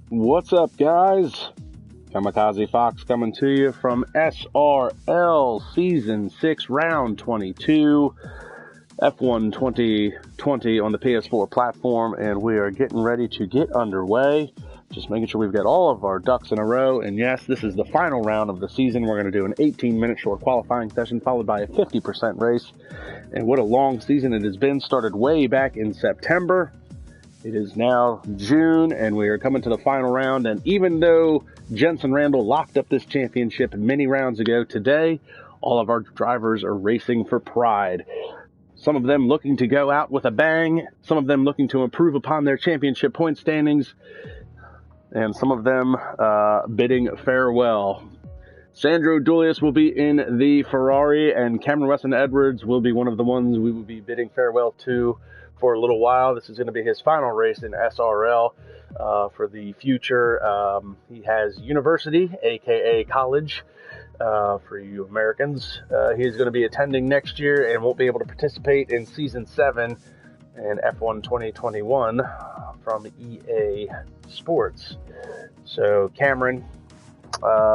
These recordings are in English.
What's up, guys? KAMIKAZE-FOX coming to you from SRL Season 6, Round 22, F1 2020 on the PS4 platform, and we are getting ready to get underway. Just making sure we've got all of our ducks in a row, and yes, this is the final round of the season. We're going to do an 18-minute short qualifying session, followed by a 50% race, and what a long season it has been. Started way back in September. It is now June, and we are coming to the final round, and even though Jensen Randall locked up this championship many rounds ago, today all of our drivers are racing for pride. Some of them looking to go out with a bang, some of them looking to improve upon their championship point standings, and some of them bidding farewell. Sandro Dulius will be in the Ferrari, and Cameron Weston Edwards will be one of the ones we will be bidding farewell to for a little while. This is going to be his final race in SRL for the future. He has university, aka college, for you Americans. He's going to be attending next year and won't be able to participate in Season 7 and F1 2021 from EA Sports. So Cameron,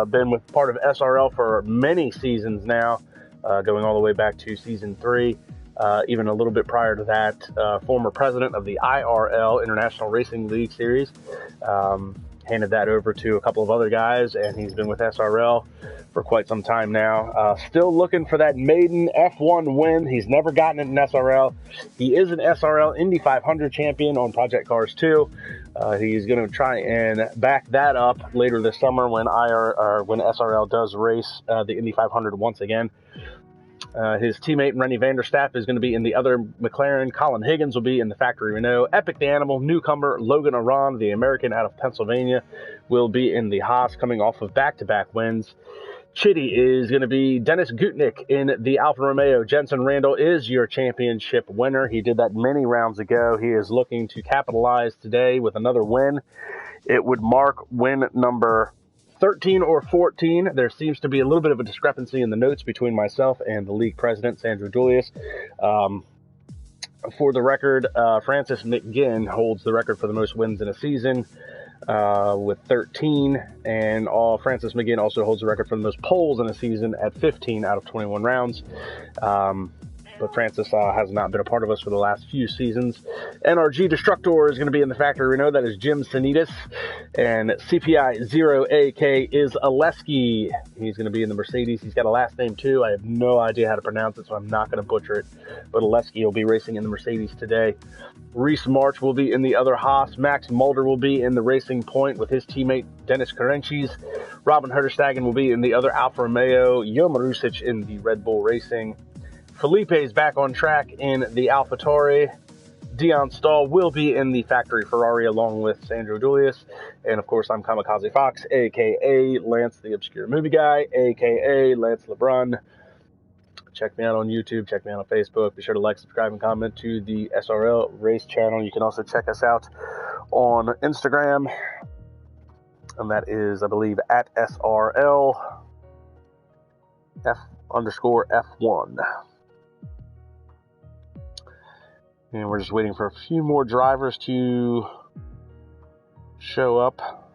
been with part of SRL for many seasons now, going all the way back to Season 3. Even a little bit prior to that, former president of the IRL, International Racing League Series, handed that over to a couple of other guys, and he's been with SRL for quite some time now. Still looking for that maiden F1 win. He's never gotten it in SRL. He is an SRL Indy 500 champion on Project Cars 2. He's going to try and back that up later this summer when SRL does race the Indy 500 once again. His teammate Rennie van der Staap is going to be in the other McLaren. Colin Higgins will be in the factory Renault. Epic the Animal, newcomer Logan Aron, the American out of Pennsylvania, will be in the Haas, coming off of back-to-back wins. Chitty is going to be Dennis Gutnick in the Alfa Romeo. Jensen Randall is your championship winner. He did that many rounds ago. He is looking to capitalize today with another win. It would mark win number 13 or 14. There seems to be a little bit of a discrepancy in the notes between myself and the league president, Sandro Dulius. For the record, Francis McGinn holds the record for the most wins in a season with 13, and Francis McGinn also holds the record for the most poles in a season at 15 out of 21 rounds. But Francis has not been a part of us for the last few seasons. NRG Destructor is going to be in the factory Renault. That is Jim Sanitas. And CPI 0AK is Oleski. He's going to be in the Mercedes. He's got a last name too. I have no idea how to pronounce it, so I'm not going to butcher it. But Oleski will be racing in the Mercedes today. Reese March will be in the other Haas. Max Mulder will be in the Racing Point with his teammate Dennis Karenchis. Robin Herterstagen will be in the other Alfa Romeo. Jo Marusic in the Red Bull Racing. Felipe is back on track in the AlphaTauri. Dion Stahl will be in the factory Ferrari along with Sandro Dulius. And of course, I'm KAMIKAZE-FOX, aka Lance the Obscure Movie Guy, aka Lance LeBrun. Check me out on YouTube, check me out on Facebook. Be sure to like, subscribe, and comment to the SRL Race channel. You can also check us out on Instagram. And that is, I believe, at SRL F_F1. And we're just waiting for a few more drivers to show up.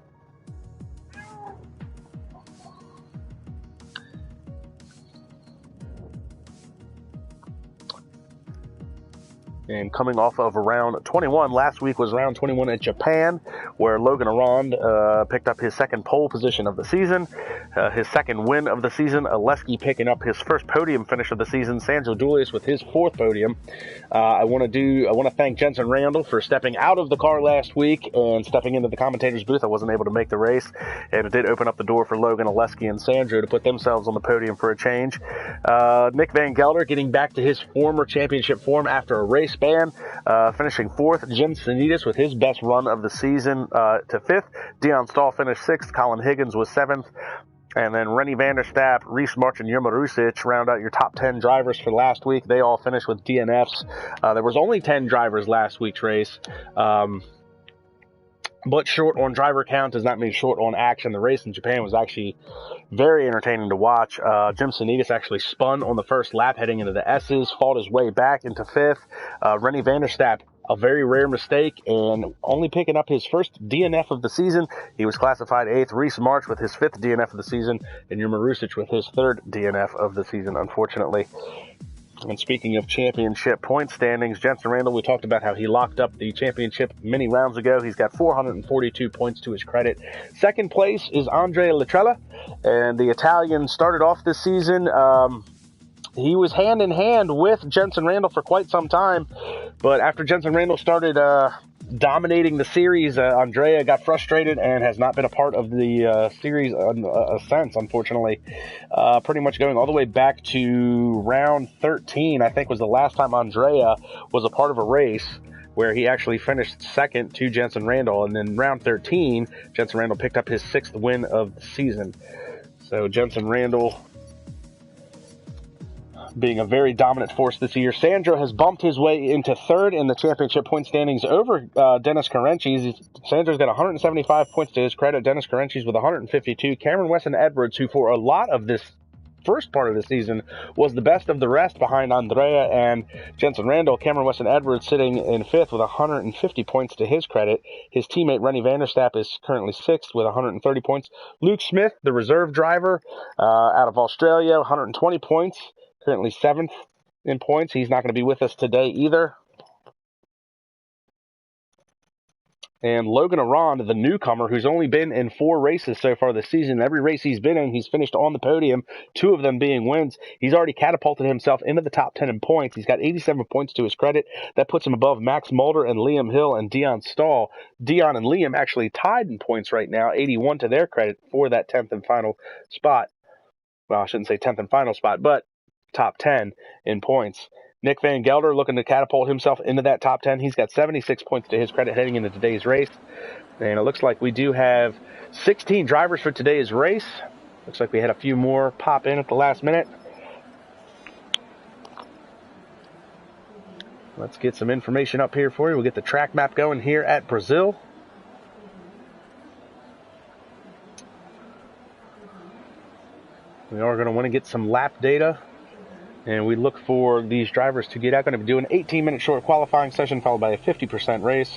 And coming off of round 21, last week was round 21 in Japan, where Logan Aron picked up his second pole position of the season, his second win of the season. Oleski picking up his first podium finish of the season. Sandro Dulius with his fourth podium. I want to thank Jensen Randall for stepping out of the car last week and stepping into the commentator's booth. I wasn't able to make the race, and it did open up the door for Logan, Oleski, and Sandro to put themselves on the podium for a change. Nick Van Gelder getting back to his former championship form after a race ban, finishing fourth. Jim Sanitas with his best run of the season to fifth. Dion Stahl finished sixth. Colin Higgins was seventh. And then Rennie van der Staap, Reese March, and Jo Marusic round out your top 10 drivers for last week. They all finished with DNFs. There was only 10 drivers last week's race. But short on driver count does not mean short on action. The race in Japan was actually very entertaining to watch. Jim Sanitas actually spun on the first lap heading into the S's, fought his way back into fifth. Rennie van der Staap a very rare mistake, and only picking up his first DNF of the season. He was classified 8th. Reese March with his 5th DNF of the season, and Yuma Rusic with his 3rd DNF of the season, unfortunately. And speaking of championship point standings, Jensen Randall, we talked about how he locked up the championship many rounds ago. He's got 442 points to his credit. Second place is Andrea Latrella, and the Italian started off this season. He was hand in hand with Jensen Randall for quite some time, but after Jensen Randall started dominating the series, Andrea got frustrated and has not been a part of the series since, unfortunately. Pretty much going all the way back to round 13, I think, was the last time Andrea was a part of a race where he actually finished second to Jensen Randall. And then round 13, Jensen Randall picked up his 6th win of the season. So Jensen Randall being a very dominant force this year. Sandro has bumped his way into 3rd in the championship point standings over Dennis Carenchis. Sandro's got 175 points to his credit. Dennis Carenchis with 152. Cameron Weston Edwards, who for a lot of this first part of the season was the best of the rest behind Andrea and Jensen Randall. Cameron Weston Edwards sitting in 5th with 150 points to his credit. His teammate Rennie Vanderstapp is currently 6th with 130 points. Luke Smith, the reserve driver out of Australia, 120 points. Currently 7th in points. He's not going to be with us today either. And Logan Aron, the newcomer, who's only been in 4 races so far this season. Every race he's been in, he's finished on the podium, 2 of them being wins. He's already catapulted himself into the top 10 in points. He's got 87 points to his credit. That puts him above Max Mulder and Liam Hill and Dion Stahl. Dion and Liam actually tied in points right now, 81 to their credit for that 10th and final spot. Well, I shouldn't say 10th and final spot, but top 10 in points. Nick Van Gelder looking to catapult himself into that top 10. He's got 76 points to his credit heading into today's race. And it looks like we do have 16 drivers for today's race. Looks like we had a few more pop in at the last minute. Let's get some information up here for you. We'll get the track map going here at Brazil. We are going to want to get some lap data. And we look for these drivers to get out. Going to be doing an 18-minute short qualifying session followed by a 50% race.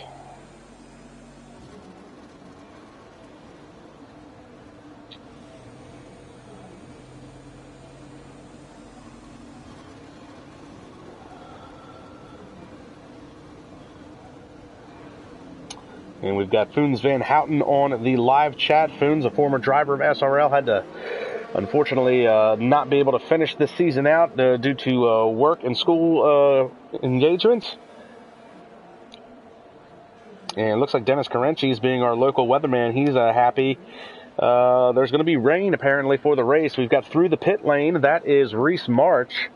And we've got Foons Van Houten on the live chat. Foons, a former driver of SRL, had to unfortunately not be able to finish this season out due to work and school engagements. And it looks like Dennis Carenchis, being our local weatherman, he's happy. There's going to be rain apparently for the race. We've got through the pit lane. That is Reese March.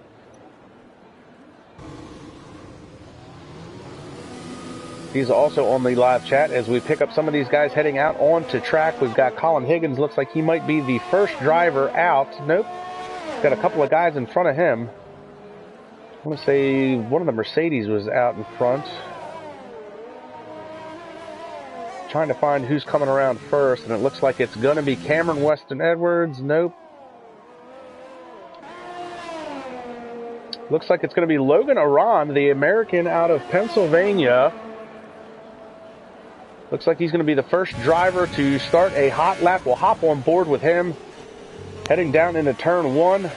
He's also on the live chat as we pick up some of these guys heading out onto track. We've got Colin Higgins. Looks like he might be the first driver out. Nope. Got a couple of guys in front of him. I want to say one of the Mercedes was out in front. Trying to find who's coming around first, and it looks like it's going to be Cameron Weston Edwards. Nope. Looks like it's going to be Logan Aron, the American out of Pennsylvania. Looks like he's going to be the first driver to start a hot lap. We'll hop on board with him. Heading down into turn 1.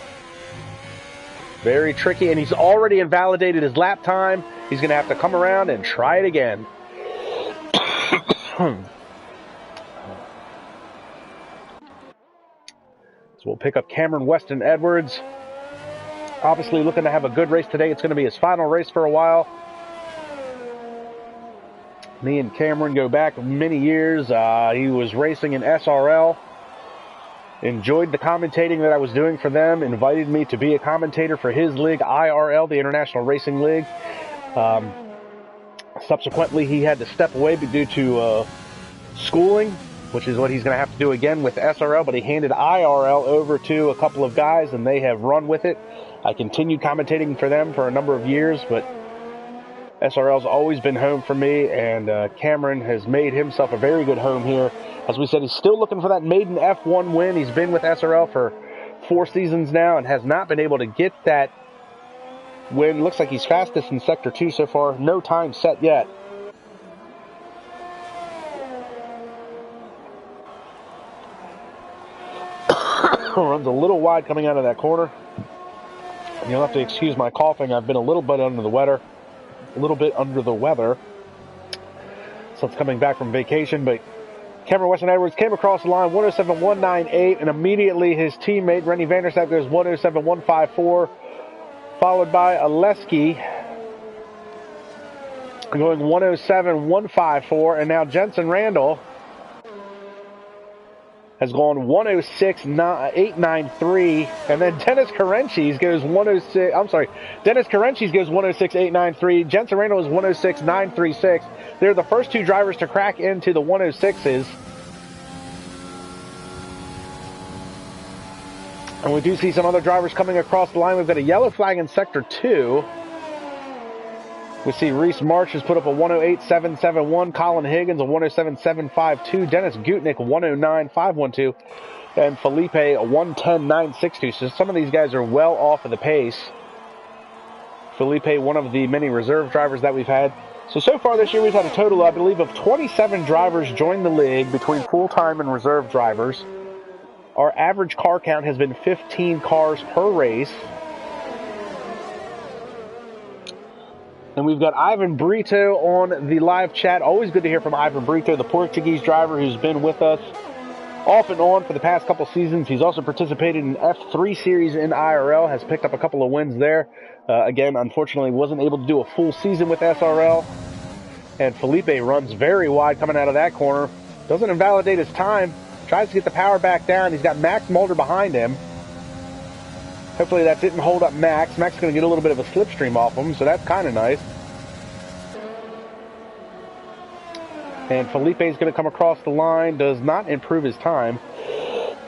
Very tricky, and he's already invalidated his lap time. He's going to have to come around and try it again. So we'll pick up Cameron Weston Edwards. Obviously looking to have a good race today. It's going to be his final race for a while. Me and Cameron go back many years. He was racing in SRL. Enjoyed the commentating that I was doing for them. Invited me to be a commentator for his league, IRL, the International Racing League. Subsequently, he had to step away due to schooling, which is what he's going to have to do again with SRL. But he handed IRL over to a couple of guys, and they have run with it. I continued commentating for them for a number of years, but SRL's always been home for me, and Cameron has made himself a very good home here. As we said, he's still looking for that maiden F1 win. He's been with SRL for 4 seasons now and has not been able to get that win. Looks like he's fastest in Sector 2 so far. No time set yet. Runs a little wide coming out of that corner. And you'll have to excuse my coughing. I've been a little bit under the weather. Since coming back from vacation, but Cameron Weston Edwards came across the line 107.198, and immediately his teammate Rennie Vanderstapp goes 107.154, followed by Oleski going 107.154, and now Jensen Randall has gone 106.893, and then Dennis Karenchis goes 106.893. Jensen Randall is 106.936. They're the first two drivers to crack into the 106s. And we do see some other drivers coming across the line. We've got a yellow flag in Sector 2. We see Reese March has put up a 108.771, Colin Higgins a 107.752, Dennis Gutnick 109.512, and Felipe a 110.962. So some of these guys are well off of the pace. Felipe, one of the many reserve drivers that we've had. So far this year we've had a total, I believe, of 27 drivers join the league between full-time and reserve drivers. Our average car count has been 15 cars per race. And we've got Ivan Brito on the live chat. Always good to hear from Ivan Brito, the Portuguese driver who's been with us off and on for the past couple seasons. He's also participated in F3 series in IRL, has picked up a couple of wins there. Again, unfortunately, wasn't able to do a full season with SRL. And Felipe runs very wide coming out of that corner. Doesn't invalidate his time. Tries to get the power back down. He's got Max Mulder behind him. Hopefully that didn't hold up Max. Max is going to get a little bit of a slipstream off him, so that's kind of nice. And Felipe's going to come across the line. Does not improve his time.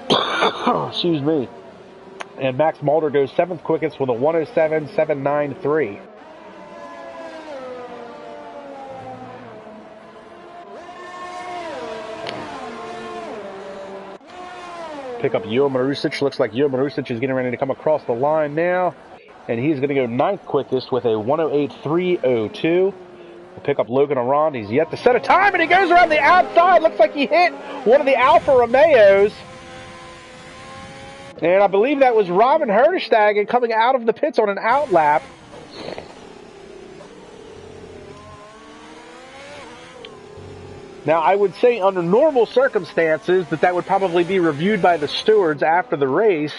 Excuse me. And Max Mulder goes 7th quickest with a 107.793. Pick up Joe Marusic. Looks like Joe Marusic is getting ready to come across the line now. And he's going to go 9th quickest with a 108.302. We'll pick up Logan Arond. He's yet to set a time, and he goes around the outside. Looks like he hit one of the Alfa Romeos. And I believe that was Robin Herdestag coming out of the pits on an out lap. Now, I would say under normal circumstances that would probably be reviewed by the stewards after the race.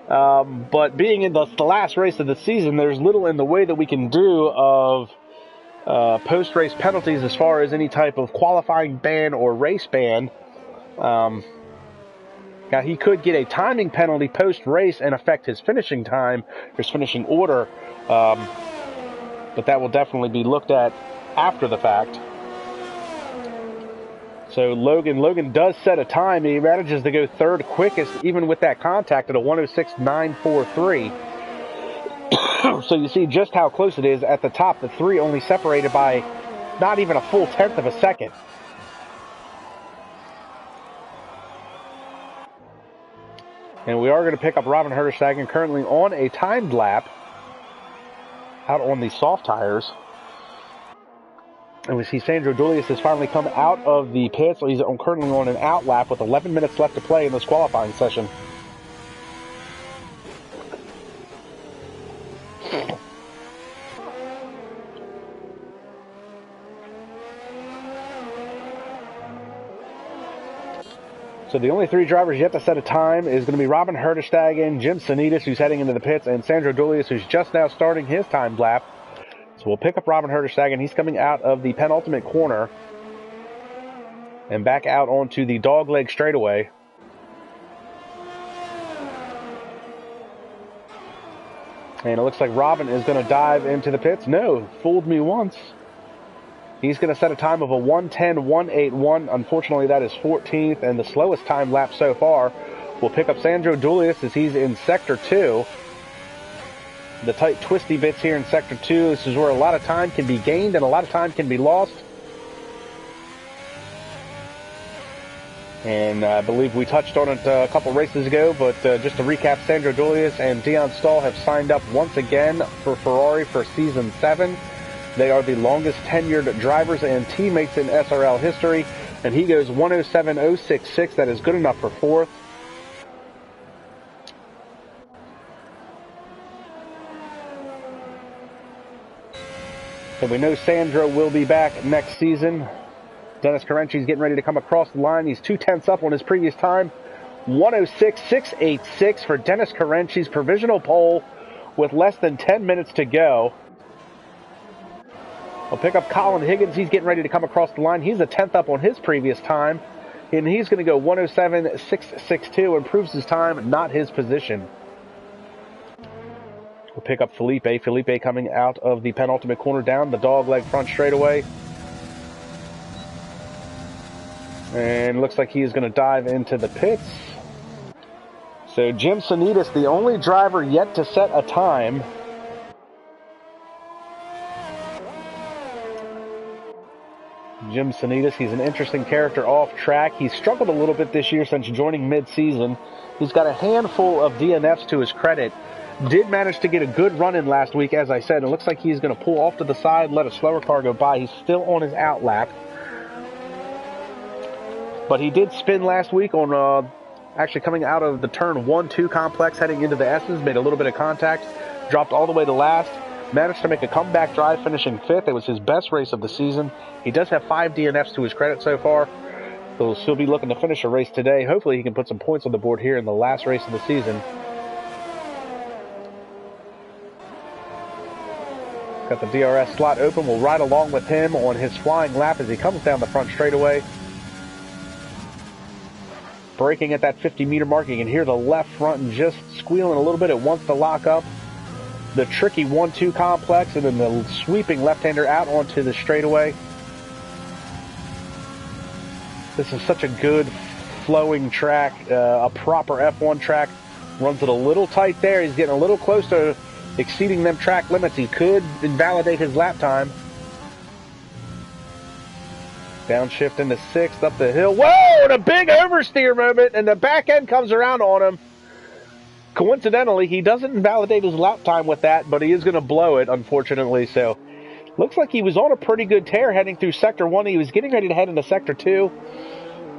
But being in the last race of the season, there's little in the way that we can do of post-race penalties as far as any type of qualifying ban or race ban. Now, he could get a timing penalty post-race and affect his finishing time, his finishing order. But that will definitely be looked at after the fact. So Logan does set a time. He manages to go 3rd quickest, even with that contact, at a 106.943. So you see just how close it is at the top. The three only separated by not even a full 1/10 of a second. And we are going to pick up Robin Herdestag, currently on a timed lap out on the soft tires. And we see Sandro Julius has finally come out of the pits. He's currently on an out lap with 11 minutes left to play in this qualifying session. So the only 3 drivers yet to set a time is going to be Robin Herdestag, Jim Sanitas, who's heading into the pits, and Sandro Julius, who's just now starting his timed lap. So we'll pick up Robin Herdestag, he's coming out of the penultimate corner and back out onto the dogleg straightaway. And it looks like Robin is going to dive into the pits. No, fooled me once. He's going to set a time of a 110.181. Unfortunately, that is 14th and the slowest time lap so far. We'll pick up Sandro Julius as he's in Sector 2. The tight twisty bits here in Sector 2. This is where a lot of time can be gained and a lot of time can be lost. And I believe we touched on it a couple races ago, but just to recap, Sandro Dolius and Dion Stahl have signed up once again for Ferrari for Season 7. They are the longest tenured drivers and teammates in SRL history, and he goes 107.066. That is good enough for 4th. So we know Sandro will be back next season. Dennis Carenci's getting ready to come across the line. He's 0.2 up on his previous time. 106.686 for Dennis Carenci's provisional pole with less than 10 minutes to go. We'll pick up Colin Higgins. He's getting ready to come across the line. He's 1/10 up on his previous time. And he's going to go 107.662, improves his time, not his position. We'll pick up Felipe. Felipe coming out of the penultimate corner down the dogleg front straightaway. And looks like he is going to dive into the pits. So Jim Sanitas, the only driver yet to set a time. Jim Sanitas, he's an interesting character off track. He's struggled a little bit this year since joining mid-season. He's got a handful of DNFs to his credit. Did manage to get a good run in last week, as I said. It looks like he's going to pull off to the side, let a slower car go by. He's still on his out lap. But he did spin last week on actually coming out of the turn 1-2 complex, heading into the S's, made a little bit of contact, dropped all the way to last, managed to make a comeback drive, finishing 5th. It was his best race of the season. He does have 5 DNFs to his credit so far. He'll still be looking to finish a race today. Hopefully he can put some points on the board here in the last race of the season. Got the DRS slot open. We'll ride along with him on his flying lap as he comes down the front straightaway. Braking at that 50-meter mark. You can hear the left front and just squealing a little bit. It wants to lock up. The tricky 1-2 complex and then the sweeping left-hander out onto the straightaway. This is such a good flowing track, a proper F1 track. Runs it a little tight there. He's getting a little close to exceeding them track limits. He could invalidate his lap time. Downshift into 6th, up the hill. Whoa! And a big oversteer moment, and the back end comes around on him. Coincidentally, he doesn't invalidate his lap time with that, but he is going to blow it, unfortunately. So, looks like he was on a pretty good tear heading through Sector 1. He was getting ready to head into Sector 2.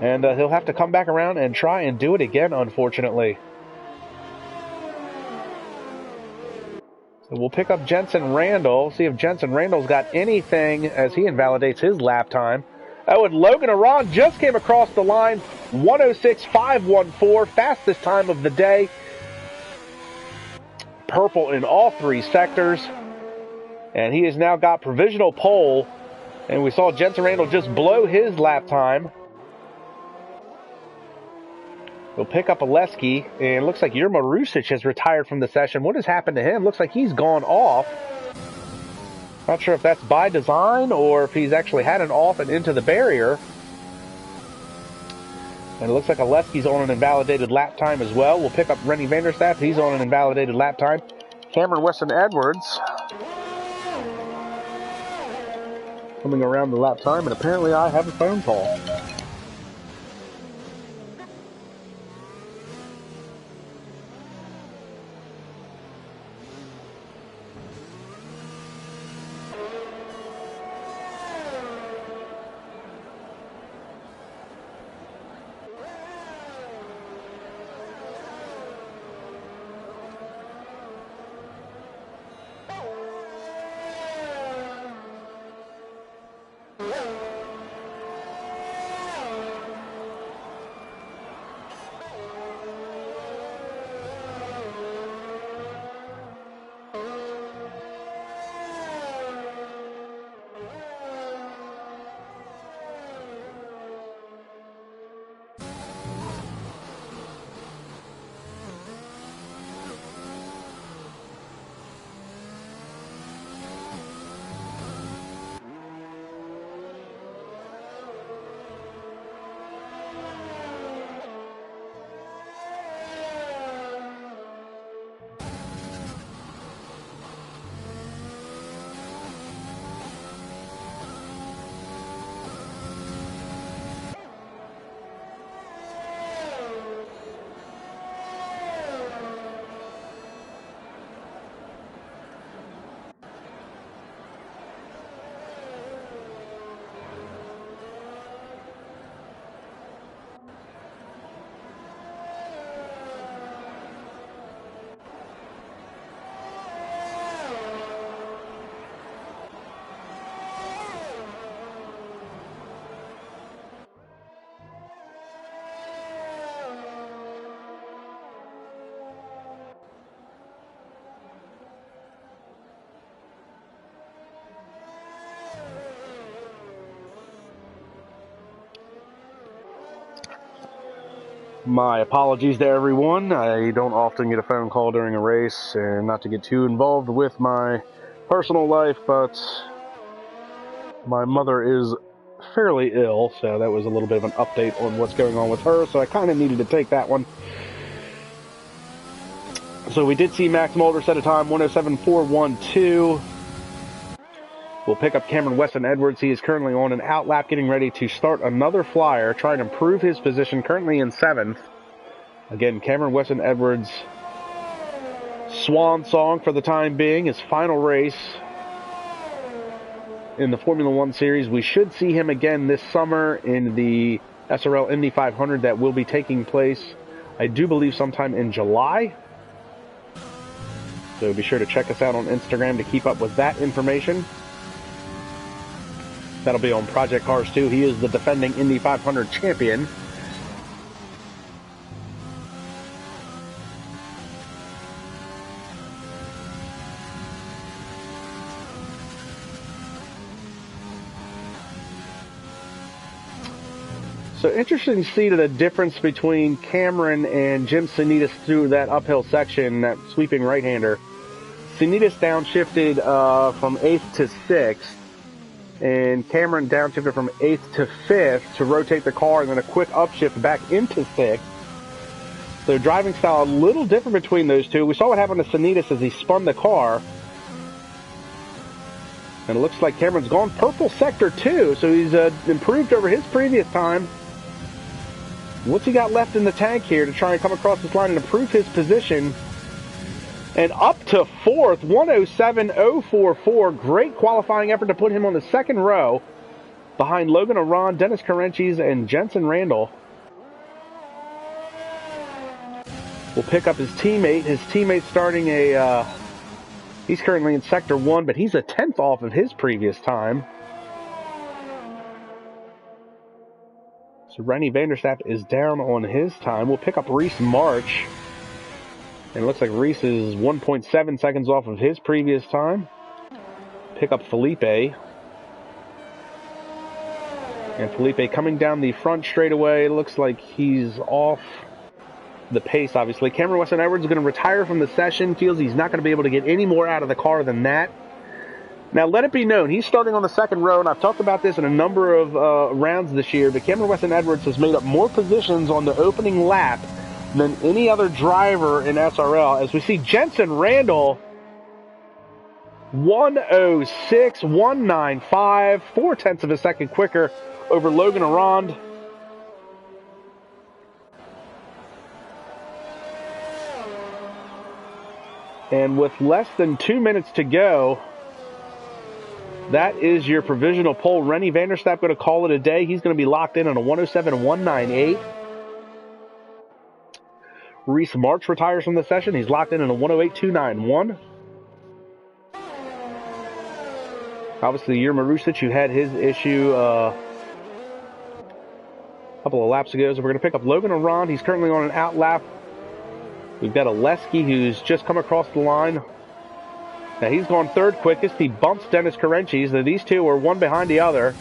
And he'll have to come back around and try and do it again, unfortunately. So we'll pick up Jensen Randall, see if Jensen Randall's got anything as he invalidates his lap time. Oh, and Logan Aron just came across the line. 106.514, fastest time of the day. Purple in all 3 sectors. And he has now got provisional pole. And we saw Jensen Randall just blow his lap time. We'll pick up Oleski. And it looks like Yerma Rusic has retired from the session. What has happened to him? Looks like he's gone off. Not sure if that's by design or if he's actually had an off and into the barrier. And it looks like Oleski's on an invalidated lap time as well. We'll pick up Rennie Vanderstapp. He's on an invalidated lap time. Cameron Weston Edwards coming around the lap time. And apparently I have a phone call. My apologies to everyone. I don't often get a phone call during a race, and not to get too involved with my personal life, but my mother is fairly ill, so that was a little bit of an update on what's going on with her, so I kind of needed to take that one. So we did see Max Mulder set a time 107.412. We'll pick up Cameron Weston Edwards. He is currently on an out lap, getting ready to start another flyer, trying to improve his position, currently in 7th. Again, Cameron Weston Edwards' swan song for the time being, his final race in the Formula One series. We should see him again this summer in the SRL Indy 500 that will be taking place, I do believe, sometime in July. So be sure to check us out on Instagram to keep up with that information. That'll be on Project Cars 2. He is the defending Indy 500 champion. So interesting to see the difference between Cameron and Jim Sanitas through that uphill section, that sweeping right-hander. Sanitas downshifted from 8th to 6th. And Cameron downshifted from 8th to 5th to rotate the car, and then a quick upshift back into 6th. So driving style a little different between those two. We saw what happened to Sanitas as he spun the car. And it looks like Cameron's gone purple sector 2, so he's improved over his previous time. What's he got left in the tank here to try and come across this line and improve his position? And up to 4th, 107.044. Great qualifying effort to put him on the second row behind Logan Aron, Dennis Carenchis, and Jensen Randall. We'll pick up his teammate. His teammate starting he's currently in Sector 1, but he's a 10th off of his previous time. So Rennie Vanderstapp is down on his time. We'll pick up Reese March. And it looks like Reese is 1.7 seconds off of his previous time. Pick up Felipe. And Felipe coming down the front straightaway. Looks like he's off the pace, obviously. Cameron Weston Edwards is going to retire from the session. Feels he's not going to be able to get any more out of the car than that. Now, let it be known, he's starting on the second row, and I've talked about this in a number of rounds this year, but Cameron Weston Edwards has made up more positions on the opening lap than any other driver in SRL. As we see Jensen Randall, 106.195, 4/10 of a second quicker over Logan Aron. And with less than 2 minutes to go, that is your provisional pole. Rennie Vanderstapp going to call it a day. He's going to be locked in on a 107.198. Reese March retires from the session. He's locked in on a 108.291. Obviously, Yerma Rusic, who had his issue a couple of laps ago. So we're going to pick up Logan Aron. He's currently on an out lap. We've got Oleski, who's just come across the line. Now, he's gone third quickest. He bumps Dennis Carenchis. Now, these two are one behind the other.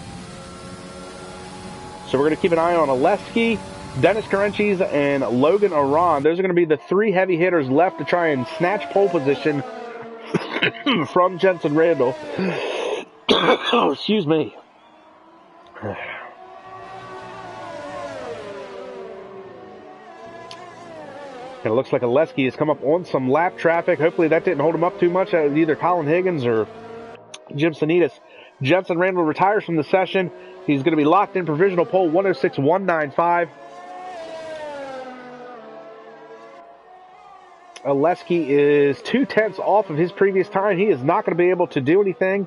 So we're going to keep an eye on Oleski, Dennis Carenchis, and Logan Aron. Those are going to be the three heavy hitters left to try and snatch pole position from Jensen Randall. Oh, excuse me. And it looks like Oleski has come up on some lap traffic. Hopefully that didn't hold him up too much. Either Colin Higgins or Jim Sanitas. Jensen Randall retires from the session. He's going to be locked in provisional pole 106.195. Oleski is 2/10 off of his previous time. He is not going to be able to do anything.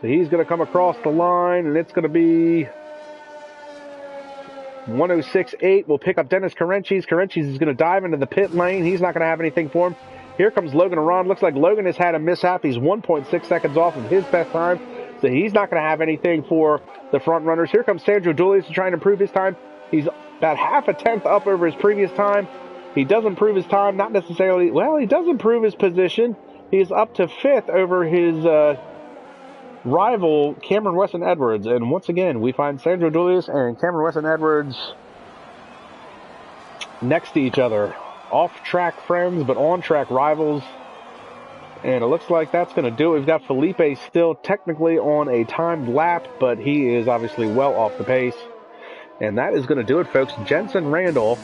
So he's going to come across the line, and it's going to be 106.8. We'll pick up Dennis Carenchis. Carenchis is going to dive into the pit lane. He's not going to have anything for him. Here comes Logan Aron. Looks like Logan has had a mishap. He's 1.6 seconds off of his best time. So he's not going to have anything for the front runners. Here comes Sandro Dulius to try and improve his time. He's about half a tenth up over his previous time. He does improve his time, not necessarily. Well, he does improve his position. He is up to 5th over his rival Cameron Weston Edwards. And once again, we find Sandro Dulius and Cameron Weston Edwards next to each other. Off-track friends, but on-track rivals. And it looks like that's going to do it. We've got Felipe still technically on a timed lap, but he is obviously well off the pace. And that is going to do it, folks. Jensen Randall,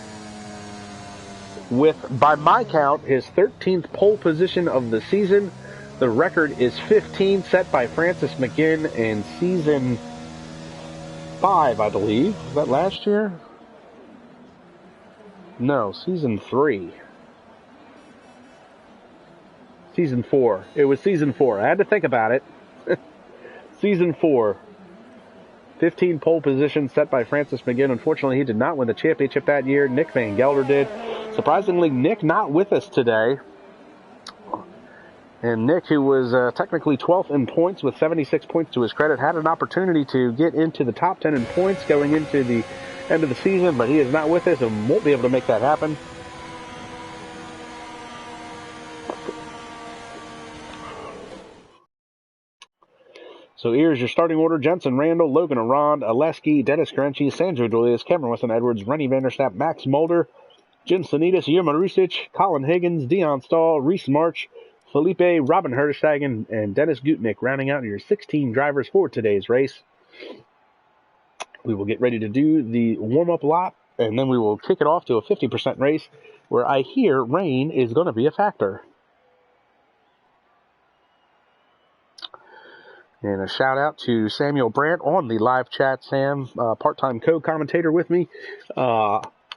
with, by my count, his 13th pole position of the season. The record is 15, set by Francis McGinn in season 5, I believe. Was that last year? No, season 3. Season 4. It was season 4. I had to think about it. Season 4. 15 pole positions set by Francis McGinn. Unfortunately, he did not win the championship that year. Nick Van Gelder did. Surprisingly, Nick not with us today. And Nick, who was technically 12th in points with 76 points to his credit, had an opportunity to get into the top 10 in points going into the end of the season, but he is not with us and won't be able to make that happen. So here's your starting order: Jensen Randall, Logan Arond, Oleski, Dennis Carenci, Sandro Dulius, Cameron Weston Edwards, Rennie Vanderstapp, Max Mulder, Jim Sanitas, Yuma Rusic, Colin Higgins, Dion Stahl, Reese March, Felipe, Robin Herterstegen, and Dennis Gutnick rounding out your 16 drivers for today's race. We will get ready to do the warm-up lap, and then we will kick it off to a 50% race where I hear rain is going to be a factor. And a shout out to Samuel Brandt on the live chat. Sam, part-time co-commentator with me.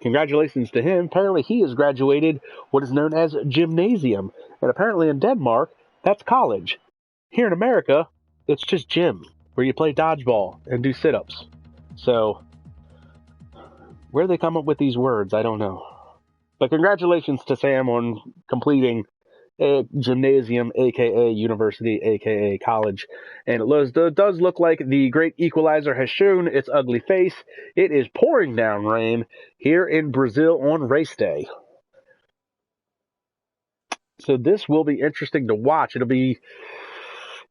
Congratulations to him. Apparently he has graduated what is known as gymnasium. And apparently in Denmark, that's college. Here in America, it's just gym, where you play dodgeball and do sit-ups. So, where they come up with these words, I don't know. But congratulations to Sam on completing a gymnasium, a.k.a. university, a.k.a. college. And it does look like the great equalizer has shown its ugly face. It is pouring down rain here in Brazil on race day. So this will be interesting to watch. It'll be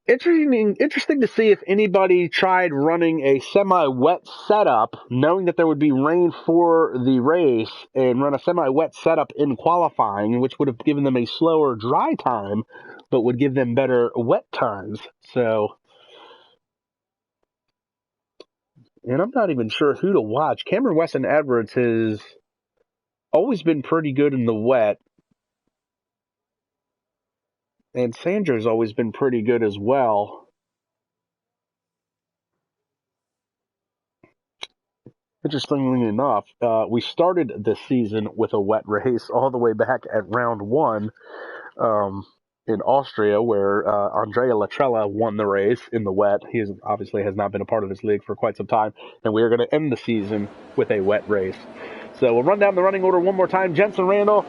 interesting to see if anybody tried running a semi-wet setup, knowing that there would be rain for the race, and run a semi-wet setup in qualifying, which would have given them a slower dry time, but would give them better wet times. So, and I'm not even sure who to watch. Cameron Weston Edwards has always been pretty good in the wet, and Sandro's always been pretty good as well. Interestingly enough, we started this season with a wet race all the way back at round 1 in Austria, where Andrea Latrella won the race in the wet. He obviously has not been a part of this league for quite some time, and we are going to end the season with a wet race. So we'll run down the running order one more time. Jensen Randall,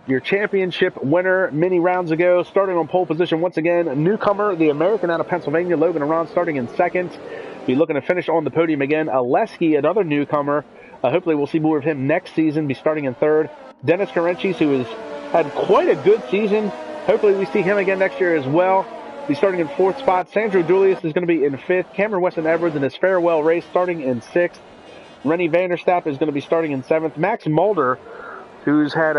your championship winner many rounds ago, starting on pole position once again. Newcomer, the American out of Pennsylvania, Logan Arond, starting in second. Be looking to finish on the podium again. Oleski, another newcomer. Hopefully we'll see more of him next season. Be starting in third. Dennis Carenci, who has had quite a good season. Hopefully we see him again next year as well. Be starting in fourth spot. Sandro Dulius is going to be in fifth. Cameron Weston Edwards in his farewell race starting in sixth. Rennie Vanderstapp is going to be starting in seventh. Max Mulder, who's had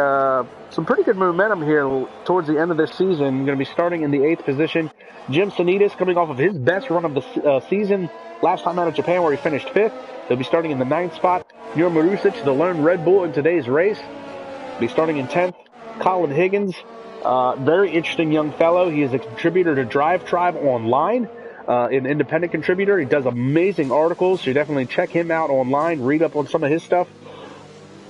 some pretty good momentum here towards the end of this season, going to be starting in the eighth position. Jim Sanitas, coming off of his best run of the season last time out of Japan, where he finished fifth. He'll be starting in the ninth spot. Yuma Rusic, the lone Red Bull in today's race, be starting in 10th. Colin Higgins, very interesting young fellow. He is a contributor to Drive Tribe Online, an independent contributor. He does amazing articles, so definitely check him out online, read up on some of his stuff.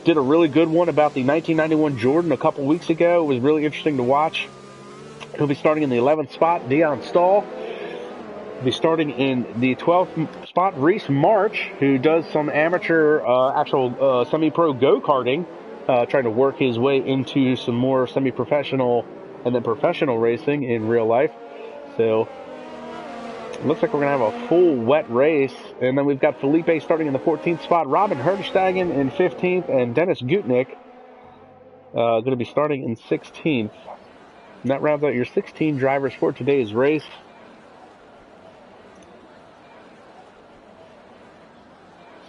Did a really good one about the 1991 Jordan a couple weeks ago. It was really interesting to watch. He'll be starting in the 11th spot. Dion Stahl will be starting in the 12th spot. Reese March, who does some amateur, semi-pro go-karting, trying to work his way into some more semi-professional and then professional racing in real life. So it looks like we're going to have a full wet race. And then we've got Felipe starting in the 14th spot, Robin Herterstegen in 15th, and Dennis Gutnick going to be starting in 16th. And that rounds out your 16 drivers for today's race.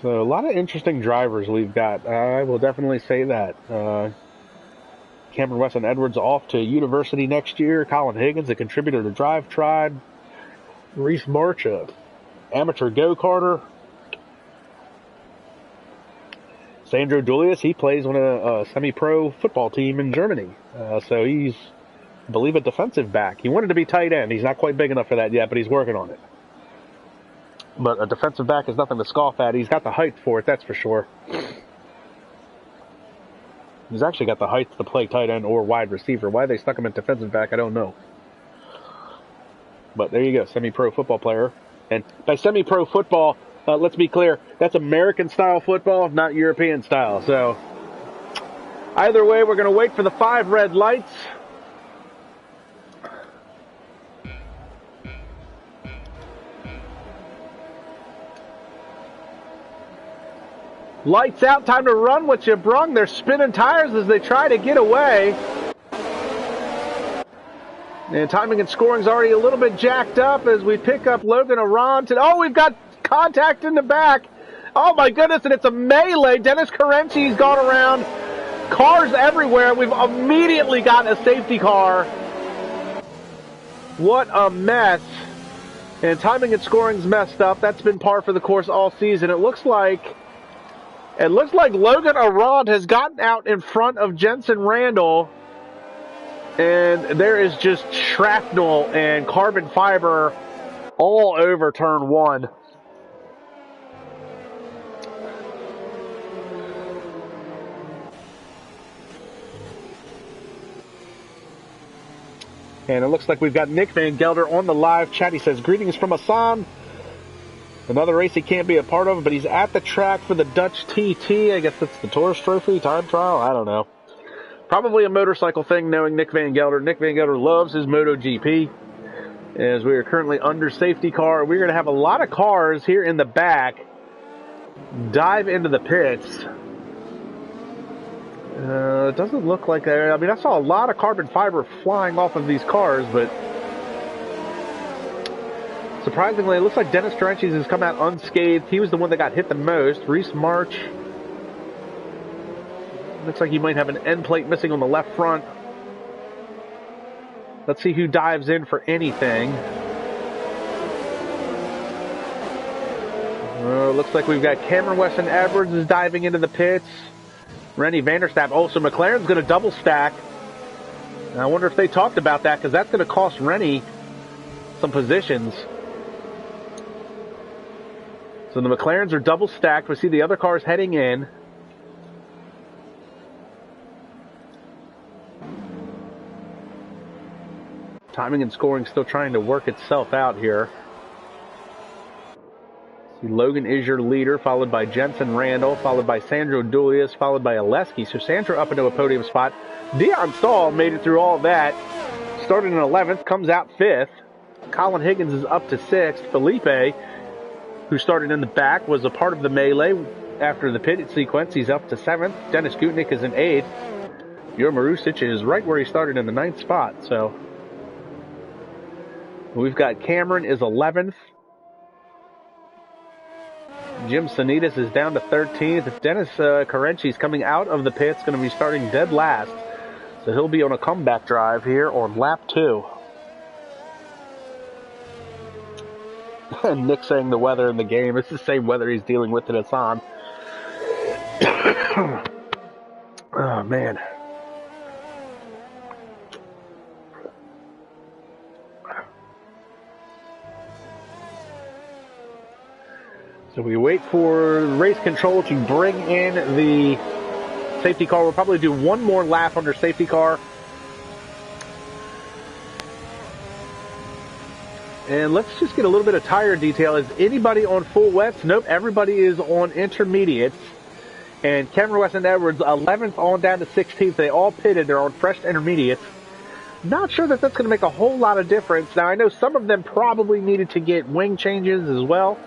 So a lot of interesting drivers we've got. I will definitely say that. Cameron Weston Edwards off to university next year. Colin Higgins, a contributor to Drive Tribe. Reese March, a amateur go-karter. Sandro Julius, he plays on a semi-pro football team in Germany. So he's, I believe, a defensive back. He wanted to be tight end. He's not quite big enough for that yet, but he's working on it. But a defensive back is nothing to scoff at. He's got the height for it, that's for sure. He's actually got the height to play tight end or wide receiver. Why they stuck him at defensive back, I don't know. But there you go, semi-pro football player. And by semi-pro football, let's be clear, that's American-style football, not European-style. So either way, we're going to wait for the 5 red lights. Lights out, time to run what you brung. They're spinning tires as they try to get away. And timing and scoring's already a little bit jacked up as we pick up Logan Aron. Oh, we've got contact in the back. Oh my goodness, and it's a melee. Dennis Carenci's gone around. Cars everywhere. We've immediately got a safety car. What a mess. And timing and scoring's messed up. That's been par for the course all season. It looks like Logan Aron has gotten out in front of Jensen Randall, and there is just shrapnel and carbon fiber all over turn 1. And it looks like we've got Nick Van Gelder on the live chat. He says, greetings from Hassan. Another race he can't be a part of, but he's at the track for the Dutch TT. I guess that's the Tourist Trophy, time trial, I don't know. Probably a motorcycle thing, knowing Nick Van Gelder. Nick Van Gelder loves his MotoGP. As we are currently under safety car, we're going to have a lot of cars here in the back dive into the pits. It doesn't look like that. I mean, I saw a lot of carbon fiber flying off of these cars, but surprisingly, it looks like Dennis Carenci's has come out unscathed. He was the one that got hit the most. Reese March. Looks like he might have an end plate missing on the left front. Let's see who dives in for anything. Looks like we've got Cameron Weston Edwards is diving into the pits. Rennie Vanderstapp. Oh, so McLaren's going to double stack. I wonder if they talked about that, because that's going to cost Rennie some positions. So the McLarens are double stacked. We see the other cars heading in. Timing and scoring still trying to work itself out here. See, Logan is your leader, followed by Jensen Randall, followed by Sandro Julius, followed by Oleski. So Sandro up into a podium spot. Dion Stahl made it through all that. Started in 11th, comes out 5th. Colin Higgins is up to 6th. Felipe, who started in the back, was a part of the melee after the pit sequence. He's up to 7th. Dennis Gutnick is in 8th. Jure Marusic is right where he started in the 9th spot. So we've got Cameron is 11th. Jim Sanitas is down to 13th. Dennis Carenci's coming out of the pits, going to be starting dead last. So he'll be on a comeback drive here on lap 2. Nick saying the weather in the game. It's the same weather he's dealing with in Hassan. Oh, man. So we wait for race control to bring in the safety car. We'll probably do one more lap under safety car. And let's just get a little bit of tire detail. Is anybody on full wets? Nope, everybody is on intermediates. And Cameron Weston Edwards, 11th on down to 16th. They all pitted. They're on fresh intermediates. Not sure that that's going to make a whole lot of difference. Now, I know some of them probably needed to get wing changes as well.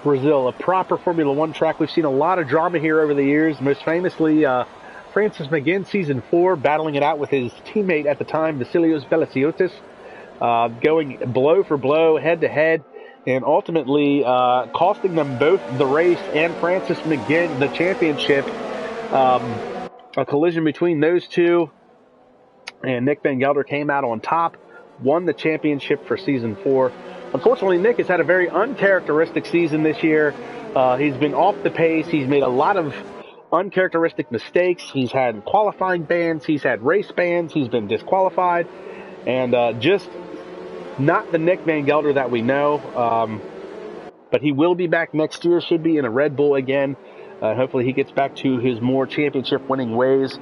Brazil, a proper Formula One track. We've seen a lot of drama here over the years. Most famously, Francis McGinn, Season 4, battling it out with his teammate at the time, Vasilios Veliciotis, going blow for blow, head-to-head, and ultimately costing them both the race and Francis McGinn the championship. A collision between those two, and Nick Van Gelder came out on top, won the championship for Season 4. Unfortunately, Nick has had a very uncharacteristic season this year. He's been off the pace. He's made a lot of uncharacteristic mistakes. He's had qualifying bans. He's had race bans. He's been disqualified. And just not the Nick Van Gelder that we know. But he will be back next year, should be in a Red Bull again. Hopefully he gets back to his more championship-winning ways.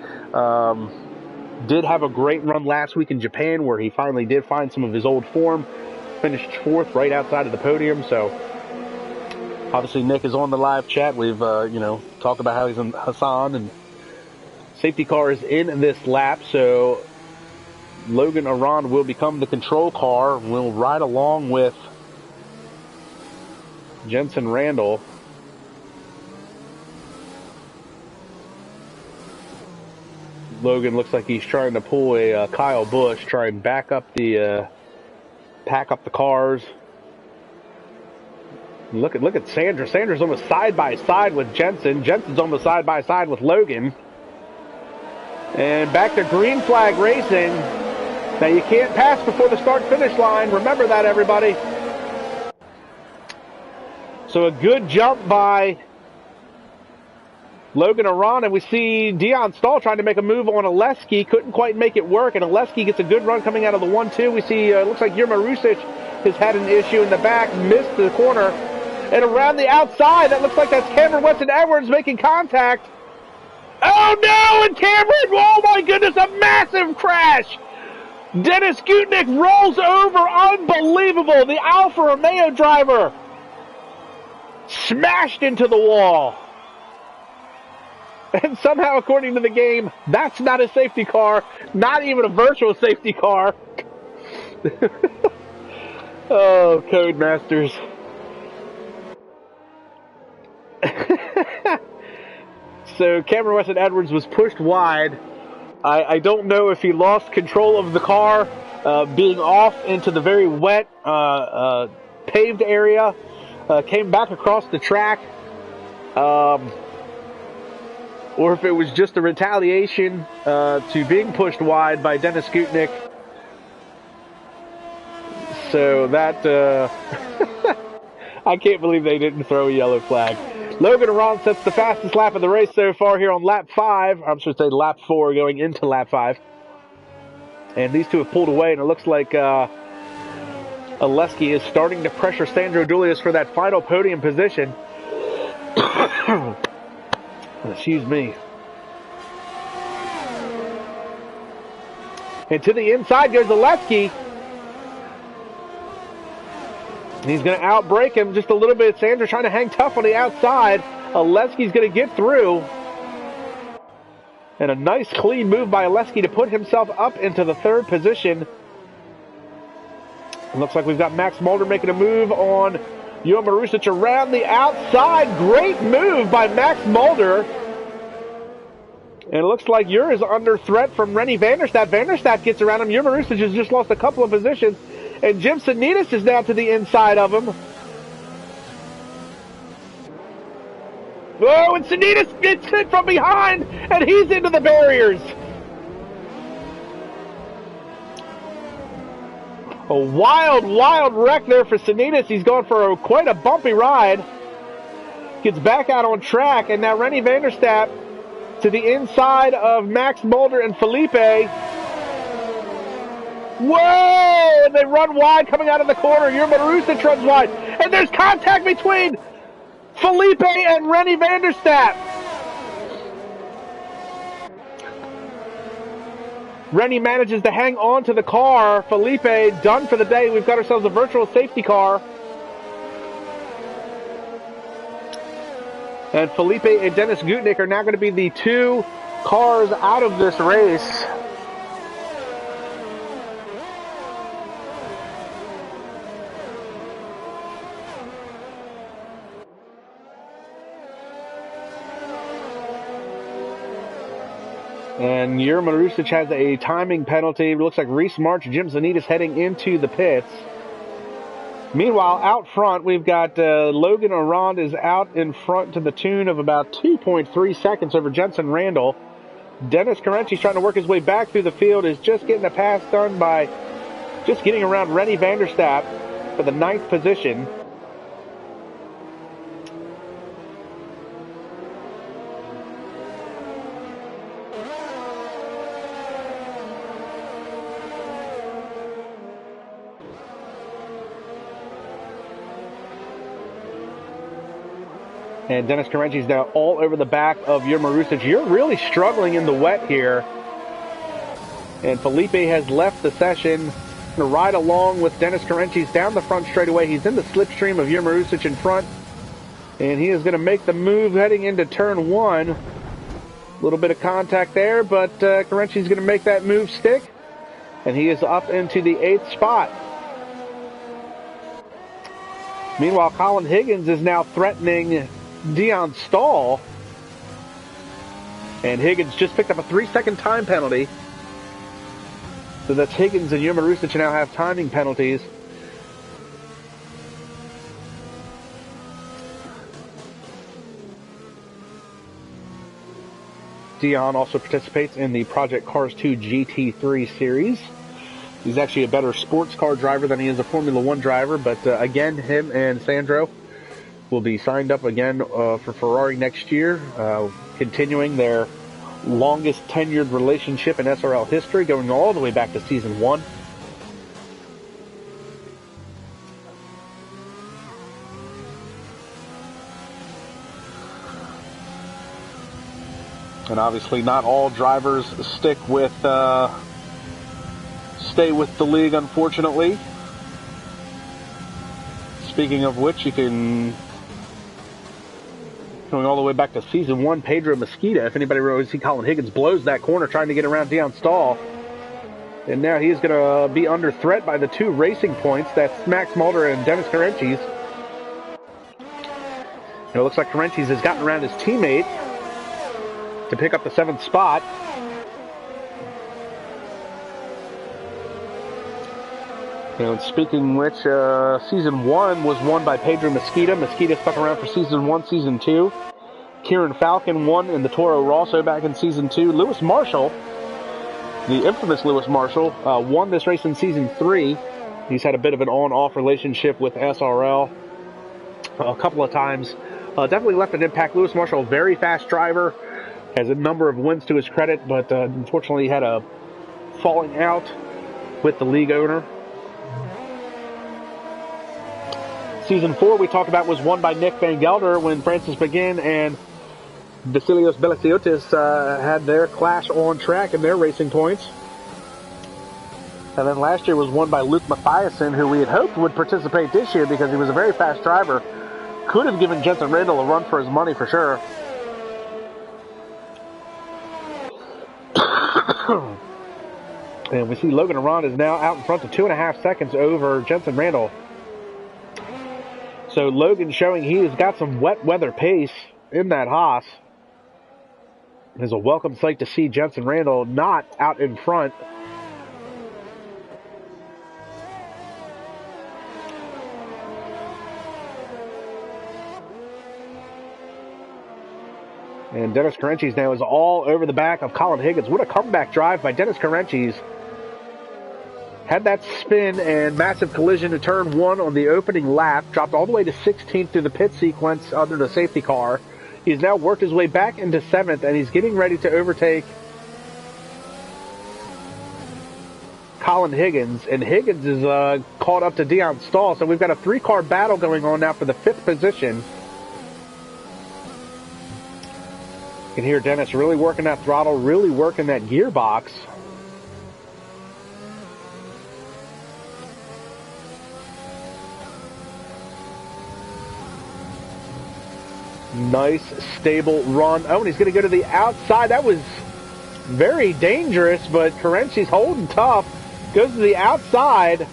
Did have a great run last week in Japan where he finally did find some of his old form. Finished 4th right outside of the podium. So obviously Nick is on the live chat. We've, talked about how he's in Hassan, and safety car is in this lap. So Logan Aron will become the control car. We'll ride along with Jensen Randall. Logan looks like he's trying to pull a Kyle Busch, try and pack up the cars. Look at Sandra. Sandra's almost side by side with Jensen. Jensen's almost side by side with Logan. And back to green flag racing. Now you can't pass before the start finish line. Remember that, everybody. So a good jump by Logan Aron, and we see Dion Stahl trying to make a move on Oleski. Couldn't quite make it work, and Oleski gets a good run coming out of the 1-2. We see, looks like Jurma Rusic has had an issue in the back, missed the corner. And around the outside, that looks like that's Cameron Weston Edwards making contact. Oh no, and Cameron, oh my goodness, a massive crash. Dennis Gutnick rolls over, unbelievable. The Alfa Romeo driver smashed into the wall. And somehow, according to the game, that's not a safety car. Not even a virtual safety car. Oh, Codemasters. So Cameron Weston Edwards was pushed wide. I don't know if he lost control of the car, being off into the very wet, paved area. Came back across the track. Or if it was just a retaliation to being pushed wide by Dennis Gutnick. So that, I can't believe they didn't throw a yellow flag. Logan Aron sets the fastest lap of the race so far here on lap 5. I'm supposed to say lap 4 going into lap 5. And these two have pulled away, and it looks like Oleski is starting to pressure Sandro Dulius for that final podium position. Excuse me. And to the inside goes Oleski. He's going to outbrake him just a little bit. Sandra trying to hang tough on the outside. Oleski's going to get through. And a nice clean move by Oleski to put himself up into the 3rd position. It looks like we've got Max Mulder making a move on Jurma Rusic around the outside. Great move by Max Mulder. And it looks like Jur is under threat from Rennie Vanderstadt. Vanderstadt gets around him. Jurma Rusic has just lost a couple of positions. And Jim Sanitas is now to the inside of him. Oh, and Sanitas gets hit from behind, and he's into the barriers. A wild, wild wreck there for Sanitas. He's going for quite a bumpy ride. Gets back out on track, and now Rennie Vanderstadt to the inside of Max Mulder and Felipe. Whoa! And they run wide coming out of the corner. Jurma Rusic runs wide. And there's contact between Felipe and Rennie Vanderstadt. Rennie manages to hang on to the car. Felipe done for the day. We've got ourselves a virtual safety car. And Felipe and Dennis Gutnick are now going to be the 2 cars out of this race. And Jurma Rusic has a timing penalty. It looks like Reese March, Jim Zanitas heading into the pits. Meanwhile, out front, we've got Logan Arand is out in front to the tune of about 2.3 seconds over Jensen Randall. Dennis Carenchi's trying to work his way back through the field, is just getting a pass done by just getting around Rennie Vanderstapp for the 9th position. And Dennis Carenchi's now all over the back of Jurma Rusic. You're really struggling in the wet here. And Felipe has left the session. Going to ride along with Dennis Carenchi's down the front straightaway. He's in the slipstream of Jurma Rusic in front. And he is going to make the move heading into turn 1. A little bit of contact there, but Carenchi's going to make that move stick. And he is up into the 8th spot. Meanwhile, Colin Higgins is now threatening Dion Stahl, and Higgins just picked up a 3-second time penalty. So that's Higgins and Jurma Rusic now have timing penalties. Dion also participates in the Project Cars 2 GT3 series. He's actually a better sports car driver than he is a Formula 1 driver, but again, him and Sandro will be signed up again for Ferrari next year, continuing their longest tenured relationship in SRL history, going all the way back to season 1. And obviously not all drivers stay with the league, unfortunately. Speaking of which, you can, going all the way back to season 1, Pedro Mesquita. If anybody remembers, see Colin Higgins blows that corner trying to get around Dion Stahl. And now he's going to be under threat by the 2 racing points. That's Max Mulder and Dennis Carenchi's. It looks like Carenchi's has gotten around his teammate to pick up the 7th spot. And speaking of which, season 1 was won by Pedro Mesquita. Mesquita stuck around for season 1, season 2. Kieran Falcon won in the Toro Rosso back in season 2. Lewis Marshall, the infamous Lewis Marshall, won this race in season 3. He's had a bit of an on-off relationship with SRL a couple of times. Definitely left an impact. Lewis Marshall, very fast driver, has a number of wins to his credit, but unfortunately had a falling out with the league owner. Season 4, we talked about, was won by Nick Van Gelder when Francis McGinn and Vasilios Belasiotis had their clash on track in their racing points. And then last year was won by Luke Mathiasen, who we had hoped would participate this year because he was a very fast driver. Could have given Jensen Randall a run for his money for sure. And we see Logan Arand is now out in front to 2.5 seconds over Jensen Randall. So Logan showing he has got some wet weather pace in that Haas. It's a welcome sight to see Jensen Randall not out in front. And Dennis Carenchi's now is all over the back of Colin Higgins. What a comeback drive by Dennis Carenchi's. Had that spin and massive collision to turn 1 on the opening lap. Dropped all the way to 16th through the pit sequence under the safety car. He's now worked his way back into 7th, and he's getting ready to overtake Colin Higgins. And Higgins is caught up to Dion Stahl. So we've got a 3-car battle going on now for the 5th position. You can hear Dennis really working that throttle, really working that gearbox. Nice, stable run. Oh, and he's going to go to the outside. That was very dangerous, but Carenchi's holding tough. Goes to the outside.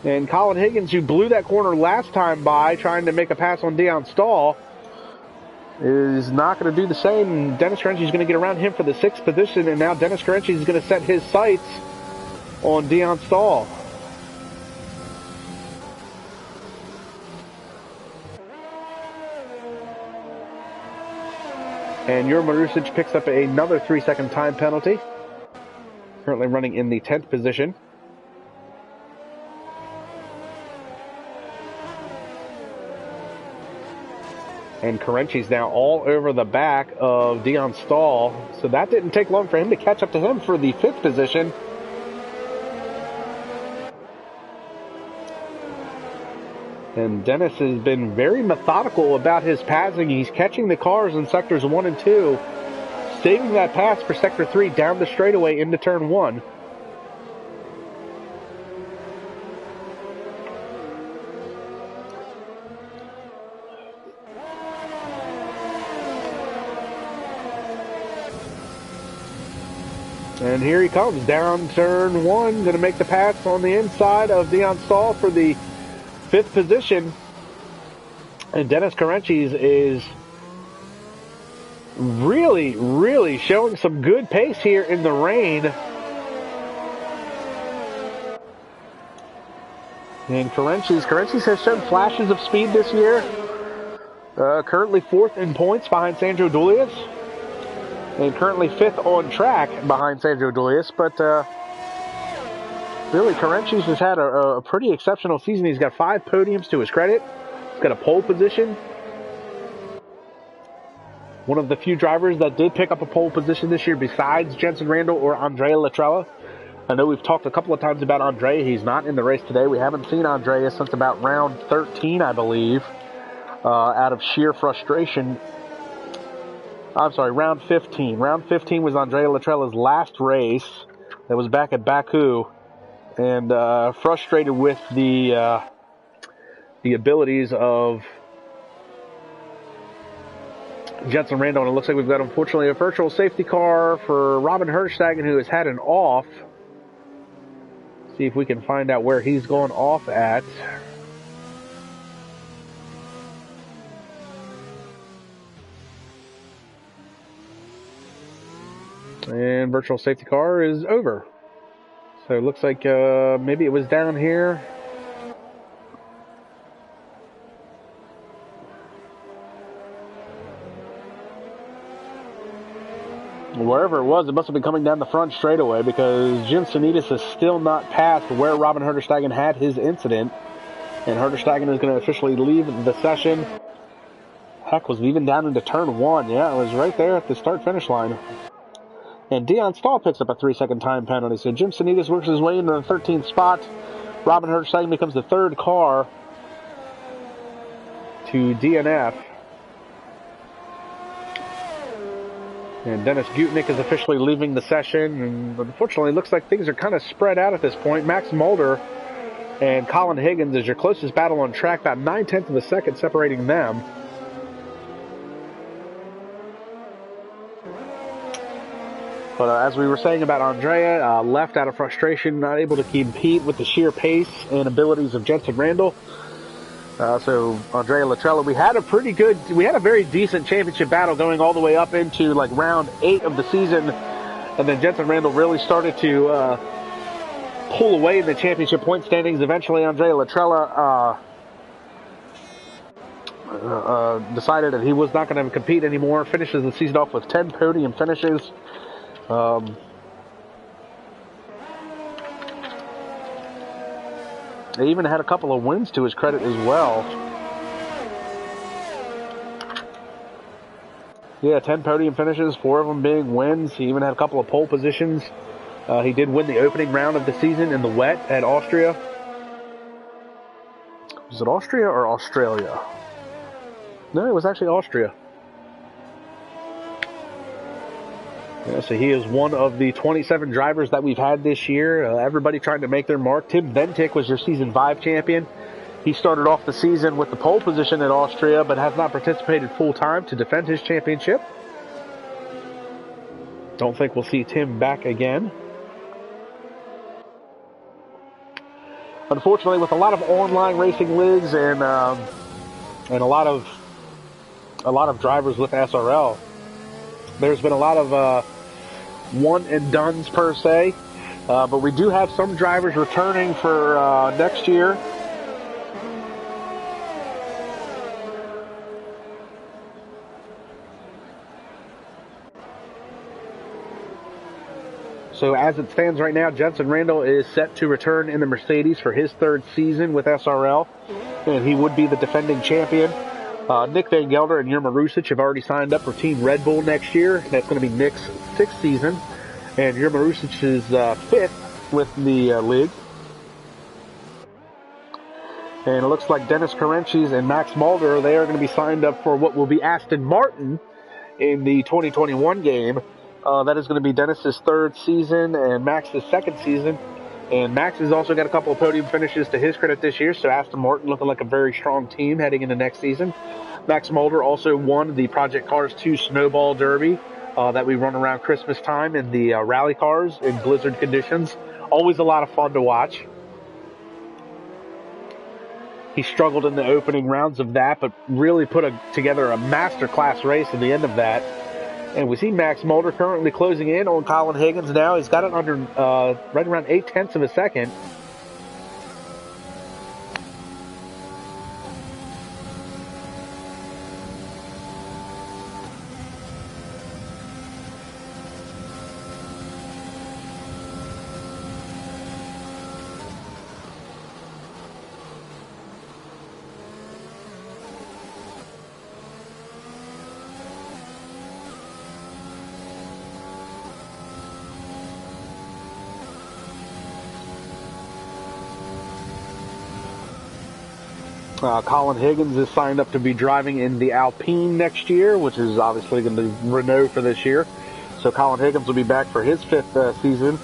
And Colin Higgins, who blew that corner last time by, trying to make a pass on Dion Stahl, is not going to do the same. Dennis Carenchy is going to get around him for the 6th position, and now Dennis Carenchy is going to set his sights on Dion Stahl. And Jure Marusic picks up another 3-second time penalty. Currently running in the 10th position. And Carenchy's now all over the back of Dion Stahl. So that didn't take long for him to catch up to him for the 5th position. And Dennis has been very methodical about his passing. He's catching the cars in sectors 1 and 2, saving that pass for sector 3 down the straightaway into turn 1. And here he comes down turn 1, going to make the pass on the inside of Dion Stahl for the 5th position. And Dennis Carenchy is really showing some good pace here in the rain. And Carenchy has shown flashes of speed this year. Currently 4th in points behind Sandro Dulius. And currently 5th on track behind Sandro Dulius. But really, Carenchy has had a pretty exceptional season. He's got 5 podiums to his credit. He's got a pole position. One of the few drivers that did pick up a pole position this year besides Jenson Randall or Andrea Latrella. I know we've talked a couple of times about Andrea. He's not in the race today. We haven't seen Andrea since about round 13, I believe, out of sheer frustration. I'm sorry, round 15. Round 15 was Andrea Latrella's last race. That was back at Baku. And frustrated with the abilities of Jenson Randall. And it looks like we've got, unfortunately, a virtual safety car for Robin Herrstegen, who has had an off. See if we can find out where he's going off at. And virtual safety car is over. So it looks like maybe it was down here. Wherever it was, it must have been coming down the front straightaway, because Jim Sanitas is still not past where Robin Herrstegen had his incident. And Herrstegen is going to officially leave the session. Heck, was even down into turn 1. Yeah, it was right there at the start-finish line. And Dion Stahl picks up a 3-second time penalty. So Jim Sanitas works his way into the 13th spot. Robin Herrstegen becomes the 3rd car to DNF. And Dennis Gutnick is officially leaving the session. And unfortunately, it looks like things are kind of spread out at this point. Max Mulder and Colin Higgins is your closest battle on track, about 9/10 of a second separating them. But as we were saying about Andrea, left out of frustration, not able to compete with the sheer pace and abilities of Jenson Randall. So Andrea Latrella, we had a very decent championship battle going all the way up into like round 8 of the season. And then Jenson Randall really started to pull away in the championship point standings. Eventually Andrea Latrella decided that he was not going to compete anymore. Finishes the season off with 10 podium finishes. He even had a couple of wins to his credit as well. Yeah, 10 podium finishes, 4 of them being wins. He even had a couple of pole positions. He did win the opening round of the season in the wet at Austria. Was it Austria or Australia? No, it was actually Austria. Yeah, so he is one of the 27 drivers that we've had this year. Everybody trying to make their mark. Tim Ventic was your Season 5 champion. He started off the season with the pole position at Austria, but has not participated full-time to defend his championship. Don't think we'll see Tim back again. Unfortunately, with a lot of online racing ligs and a lot of a lot of drivers with SRL. There's been a lot of one and dones per se, but we do have some drivers returning for next year. So as it stands right now, Jensen Randall is set to return in the Mercedes for his third season with SRL, and he would be the defending champion. Nick Van Gelder and Yerma Rusic have already signed up for Team Red Bull next year. That's going to be Nick's 6th season, and Yerma Rusic's 5th with the league. And it looks like Dennis Carenchis and Max Mulder, they are going to be signed up for what will be Aston Martin in the 2021 game. That is going to be Dennis's 3rd season and Max's 2nd season. And Max has also got a couple of podium finishes to his credit this year, so Aston Martin looking like a very strong team heading into next season. Max Mulder also won the Project Cars 2 Snowball Derby that we run around Christmas time in the rally cars in blizzard conditions. Always a lot of fun to watch. He struggled in the opening rounds of that, but really put together a masterclass race at the end of that. And we see Max Mulder currently closing in on Colin Higgins now. He's got it under right around 0.8 of a second. Colin Higgins is signed up to be driving in the Alpine next year, which is obviously going to be Renault for this year. So Colin Higgins will be back for his 5th season.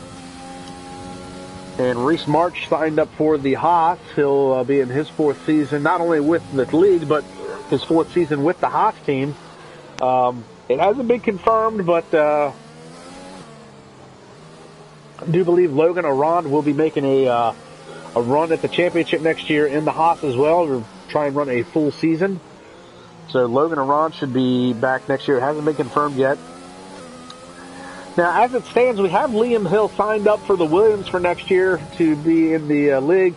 And Reese March signed up for the Haas. He'll be in his 4th season, not only with the league, but his 4th season with the Haas team. It hasn't been confirmed, but I do believe Logan Arand will be making a run at the championship next year in the Haas as well, to try and run a full season. So Logan Arand should be back next year. It hasn't been confirmed yet. Now, as it stands, we have Liam Hill signed up for the Williams for next year to be in the league.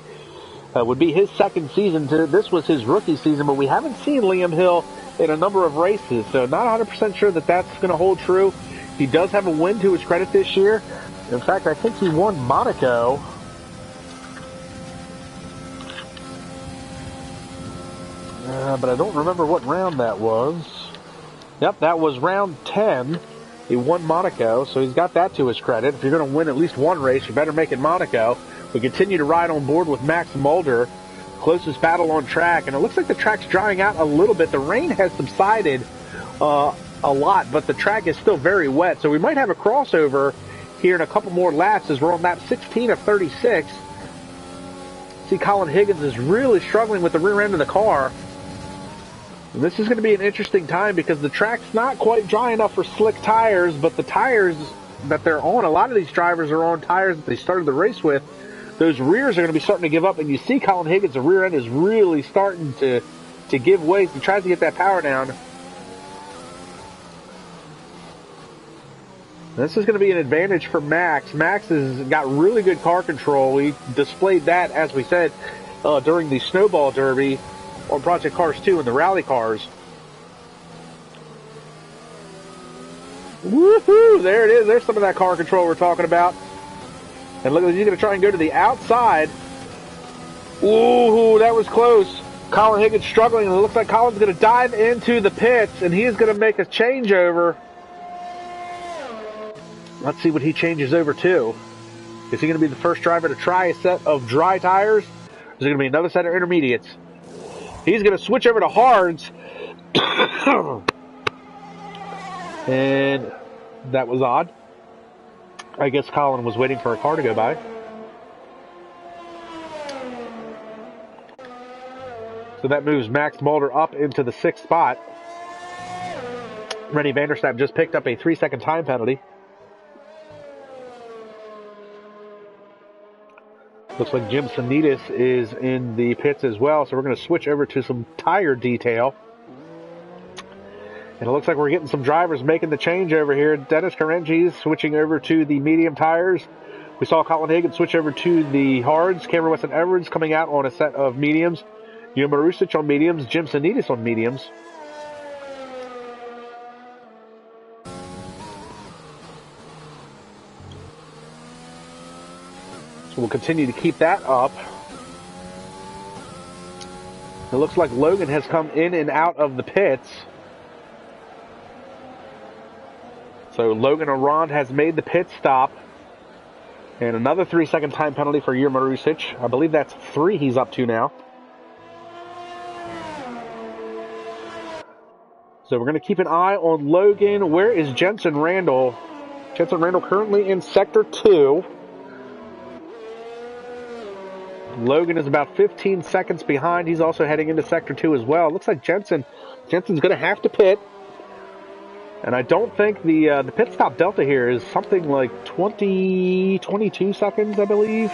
Would be his 2nd season. This was his rookie season, but we haven't seen Liam Hill in a number of races, so not 100% sure that that's going to hold true. He does have a win to his credit this year. In fact, I think he won Monaco. But I don't remember what round that was. Yep, that was round 10. He won Monaco, so he's got that to his credit. If you're going to win at least one race, you better make it Monaco. We continue to ride on board with Max Mulder. Closest battle on track, and it looks like the track's drying out a little bit. The rain has subsided a lot, but the track is still very wet, so we might have a crossover here in a couple more laps as we're on lap 16 of 36. See, Colin Higgins is really struggling with the rear end of the car. And this is going to be an interesting time because the track's not quite dry enough for slick tires, but the tires that they're on, a lot of these drivers are on tires that they started the race with. Those rears are going to be starting to give up, and you see Colin Higgins, the rear end is really starting to give way. He tries to get that power down. This is going to be an advantage for Max. Max has got really good car control. He displayed that, as we said, during the Snowball Derby on Project Cars 2 and the rally cars. Woohoo! There it is. There's some of that car control we're talking about. And look, he's going to try and go to the outside. Ooh, that was close. Colin Higgins struggling, and it looks like Colin's going to dive into the pits, and he is going to make a changeover. Let's see what he changes over to. Is he going to be the first driver to try a set of dry tires? Or is it going to be another set of intermediates? He's going to switch over to hards. And that was odd. I guess Colin was waiting for a car to go by. So that moves Max Mulder up into the 6th spot. Rennie Vanderstappen just picked up a 3-second time penalty. Looks like Jim Sanitas is in the pits as well, so we're going to switch over to some tire detail. And it looks like we're getting some drivers making the change over here. Dennis Karenji's switching over to the medium tires. We saw Colin Higgins switch over to the hards. Cameron Weston Edwards coming out on a set of mediums. Jure Marusic on mediums. Jim Sanitas on mediums. So we'll continue to keep that up. It looks like Logan has come in and out of the pits. So Logan Arand has made the pit stop. And another 3-second time penalty for Jure Marusic. I believe that's 3 he's up to now. So we're going to keep an eye on Logan. Where is Jensen Randall? Jensen Randall currently in Sector 2. Logan is about 15 seconds behind. He's also heading into Sector 2 as well. Looks like Jensen's going to have to pit. And I don't think the pit stop delta here is something like 22 seconds, I believe.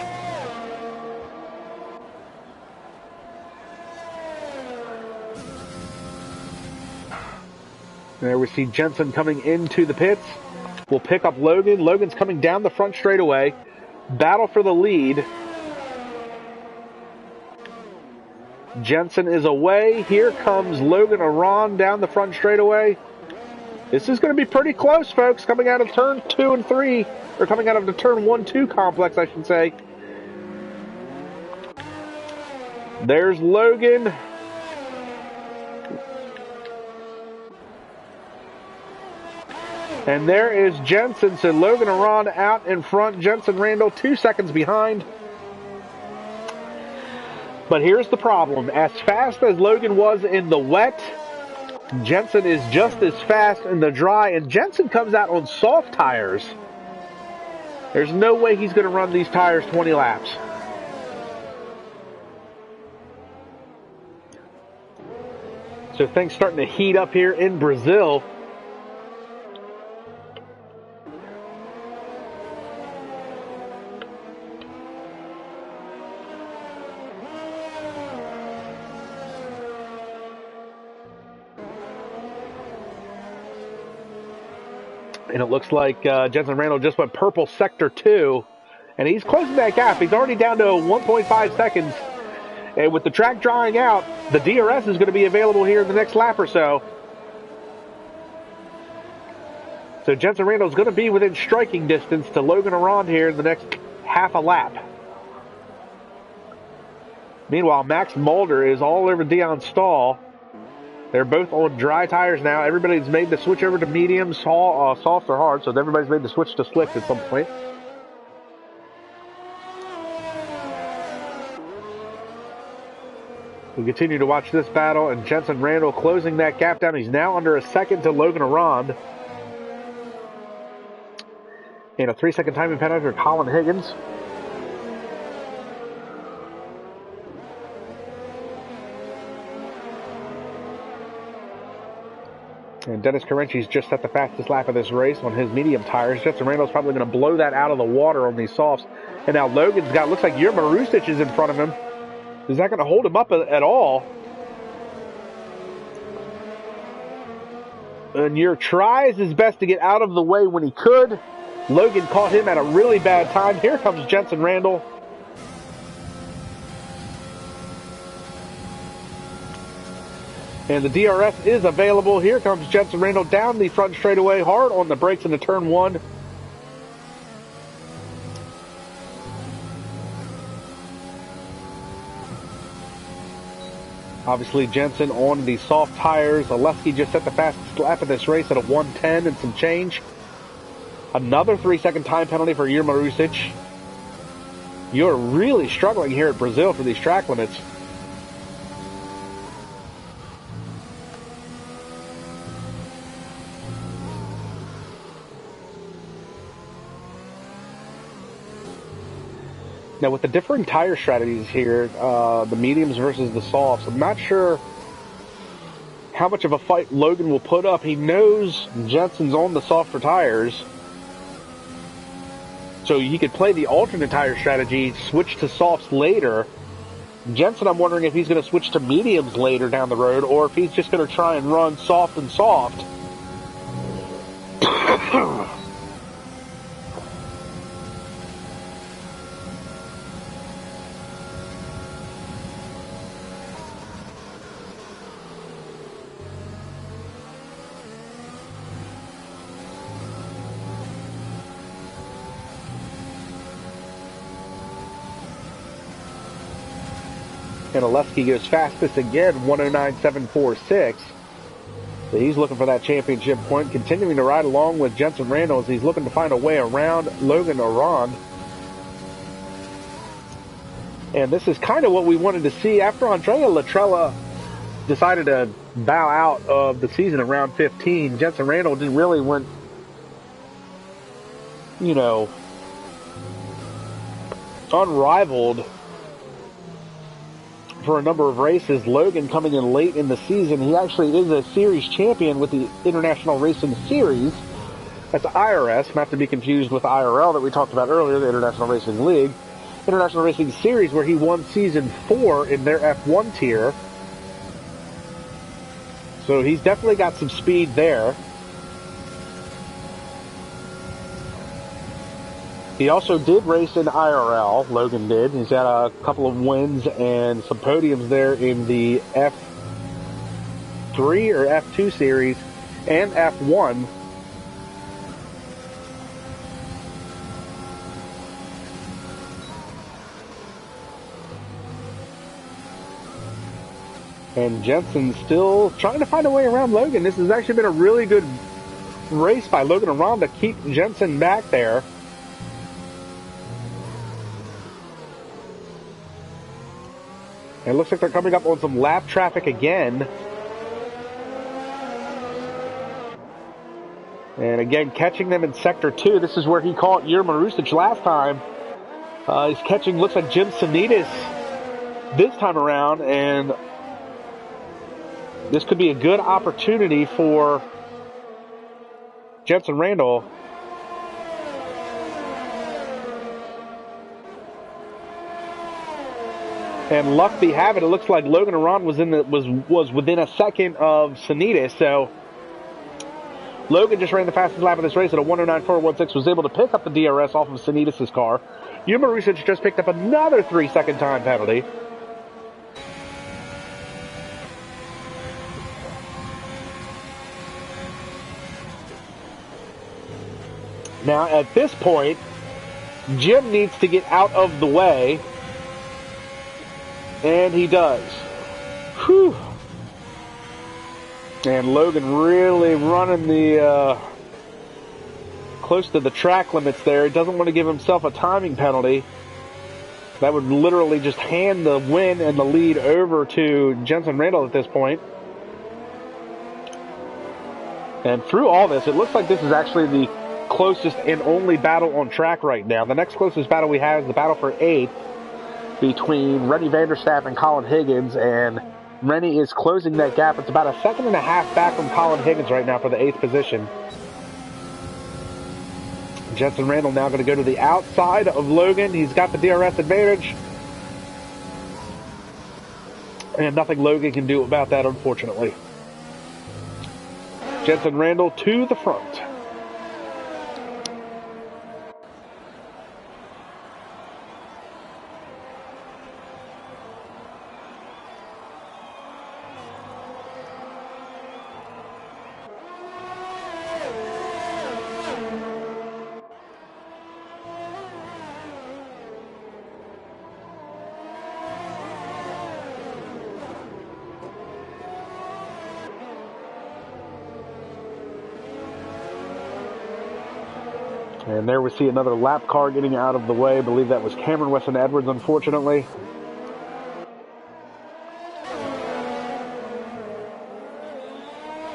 There we see Jensen coming into the pits. We'll pick up Logan. Logan's coming down the front straightaway. Battle for the lead. Jensen is away. Here comes Logan Arand down the front straightaway. This is going to be pretty close, folks, coming out of turn 2 and 3, or coming out of the turn 1-2 complex, I should say. There's Logan. And there is Jensen. So Logan Arand out in front. Jensen Randall 2 seconds behind. But here's the problem. As fast as Logan was in the wet, Jensen is just as fast in the dry. And Jensen comes out on soft tires. There's no way he's going to run these tires 20 laps. So things starting to heat up here in Brazil. And it looks like Jensen Randall just went purple Sector 2. And he's closing that gap. He's already down to 1.5 seconds. And with the track drying out, the DRS is going to be available here in the next lap or so. So Jensen Randall is going to be within striking distance to Logan Arand here in the next half a lap. Meanwhile, Max Mulder is all over Dion Stahl. They're both on dry tires now. Everybody's made the switch over to medium, soft or hard, so everybody's made the switch to slick at some point. We continue to watch this battle, and Jensen Randall closing that gap down. He's now under a second to Logan Arand. And a 3-second timing penalty for Colin Higgins. And Dennis Karenchi's just set the fastest lap of this race on his medium tires. Jensen Randall's probably going to blow that out of the water on these softs. And now Logan's got, looks like Jure Marusic is in front of him. Is that going to hold him up at all? And Jure tries his best to get out of the way when he could. Logan caught him at a really bad time. Here comes Jensen Randall. And the DRS is available. Here comes Jensen Randall down the front straightaway, hard on the brakes into turn 1. Obviously, Jensen on the soft tires. Oleski just set the fastest lap of this race at a 1:10 and some change. Another 3-second time penalty for Jure Marusic. You're really struggling here at Brazil for these track limits. Now, with the differing tire strategies here, the mediums versus the softs, I'm not sure how much of a fight Logan will put up. He knows Jensen's on the softer tires, so he could play the alternate tire strategy, switch to softs later. Jensen, I'm wondering if he's going to switch to mediums later down the road, or if he's just going to try and run soft and soft And Oleski goes fastest again, 109.746. So he's looking for that championship point, continuing to ride along with Jensen Randall as he's looking to find a way around Logan Arand. And this is kind of what we wanted to see after Andrea Latrella decided to bow out of the season at round 15. Jensen Randall didn't really went, you know, unrivaled for a number of races. Logan coming in late in the season. He actually is a series champion with the International Racing Series. That's IRS, not to be confused with IRL that we talked about earlier, the International Racing League. International Racing Series, where he won Season 4 in their F1 tier. So he's definitely got some speed there. He also did race in IRL, Logan did. He's had a couple of wins and some podiums there in the F3 or F2 series and F1. And Jensen still trying to find a way around Logan. This has actually been a really good race by Logan Arand to keep Jensen back there. And it looks like they're coming up on some lap traffic again. And again, catching them in Sector 2. This is where he caught Jir Marusic last time. He's catching, looks like Jim Sanitas this time around. And this could be a good opportunity for Jensen Randall. And luck be have it, it looks like Logan Arand was within a second of Sanitas. So Logan just ran the fastest lap of this race at a 109.416, was able to pick up the DRS off of Sanitas' car. Jir Marusic just picked up another 3-second time penalty. Now, at this point, Jim needs to get out of the way, and he does. Whew. And Logan really running the close to the track limits there. He doesn't want to give himself a timing penalty. That would literally just hand the win and the lead over to Jensen Randall at this point. And through all this, it looks like this is actually the closest and only battle on track right now. The next closest battle we have is the battle for 8th between Rennie Vanderstappen and Colin Higgins, and Rennie is closing that gap. It's about a second and a half back from Colin Higgins right now for the 8th position. Jensen Randall now going to go to the outside of Logan. He's got the DRS advantage, and nothing Logan can do about that, unfortunately. Jensen Randall to the front. And there we see another lap car getting out of the way. I believe that was Cameron Weston Edwards, unfortunately.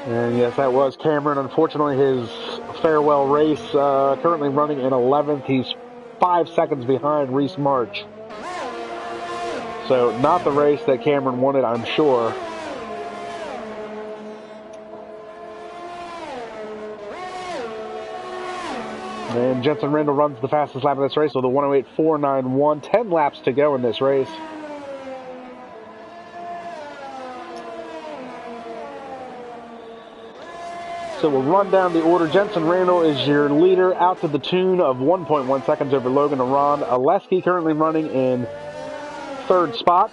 And yes, that was Cameron. Unfortunately, his farewell race currently running in 11th. He's 5 seconds behind Reese March. So not the race that Cameron wanted, I'm sure. And Jensen Randall runs the fastest lap of this race with a 108.491. 10 laps to go in this race. So we'll run down the order. Jensen Randall is your leader, out to the tune of 1.1 seconds over Logan Aron. Oleski currently running in third spot.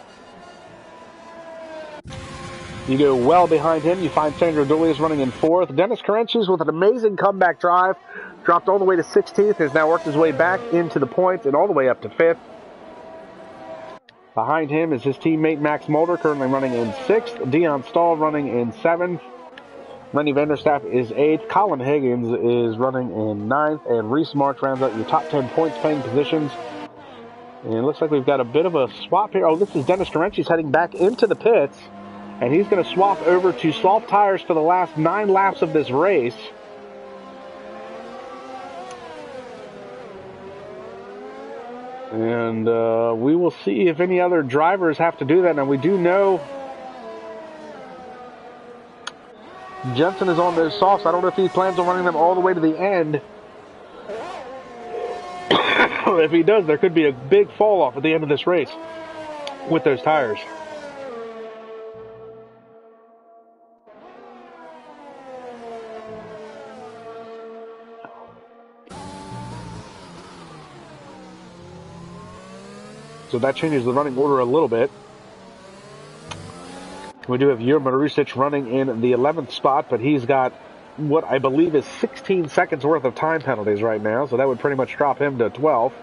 You go well behind him. You find Sandro Dolius running in fourth. Dennis Karenchis with an amazing comeback drive. Dropped all the way to 16th. Has now worked his way back into the points and all the way up to 5th. Behind him is his teammate Max Mulder, currently running in 6th. Dion Stahl running in 7th. Rennie Vanderstapp is 8th. Colin Higgins is running in 9th. And Reese March rounds out your top 10 points paying positions. And it looks like we've got a bit of a swap here. Oh, this is Dennis Karenchis heading back into the pits. And he's going to swap over to soft tires for the last 9 laps of this race. And we will see if any other drivers have to do that. Now, we do know Jensen is on those softs. I don't know if he plans on running them all the way to the end. If he does, there could be a big fall off at the end of this race with those tires. So that changes the running order a little bit. We do have Jure Marusic running in the 11th spot, but he's got what I believe is 16 seconds worth of time penalties right now, so that would pretty much drop him to 12th.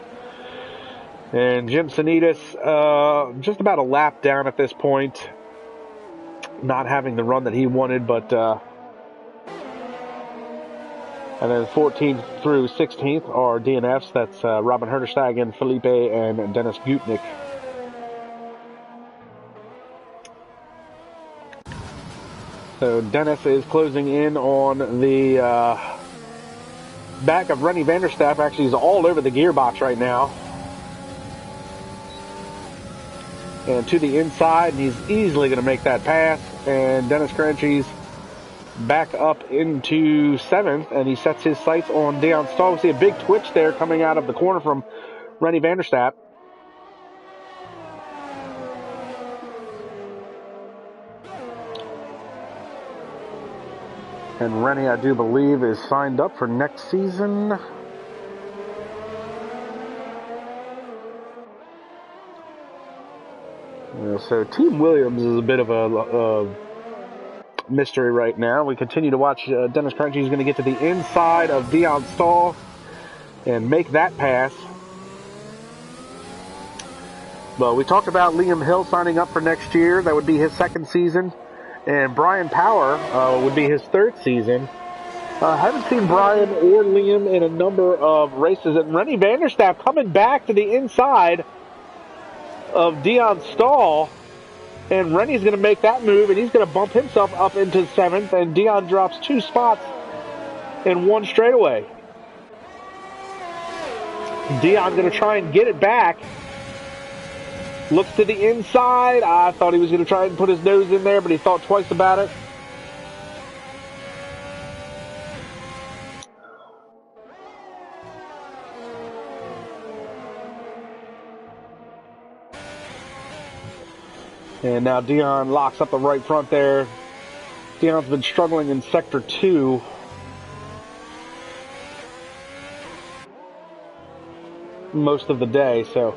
And Jim Sanitas, just about a lap down at this point, not having the run that he wanted, but and then 14th through 16th are DNFs. That's Robin Herderstegen, Felipe, and Dennis Gutnick. So Dennis is closing in on the back of Rennie Vanderstapp. Actually, he's all over the gearbox right now. And to the inside, and he's easily going to make that pass. And Dennis Karenchis back up into 7th, and he sets his sights on Dion Stahl. We see a big twitch there coming out of the corner from Rennie Vanderstapp. And Rennie, I do believe, is signed up for next season. Yeah, so Team Williams is a bit of a mystery right now. We continue to watch Dennis Karenchis. He's going to get to the inside of Dion Stahl and make that pass. But we talked about Liam Hill signing up for next year. That would be his 2nd season. And Brian Power would be his 3rd season. Haven't seen Brian or Liam in a number of races. And Rennie Vanderstapp coming back to the inside of Dion Stahl. And Rennie's going to make that move, and he's going to bump himself up into 7th. And Dion drops 2 spots in 1 straightaway. Dion going to try and get it back. Looks to the inside. I thought he was going to try and put his nose in there, but he thought twice about it. And now Dion locks up the right front there. Dion's been struggling in Sector 2. Most of the day, so.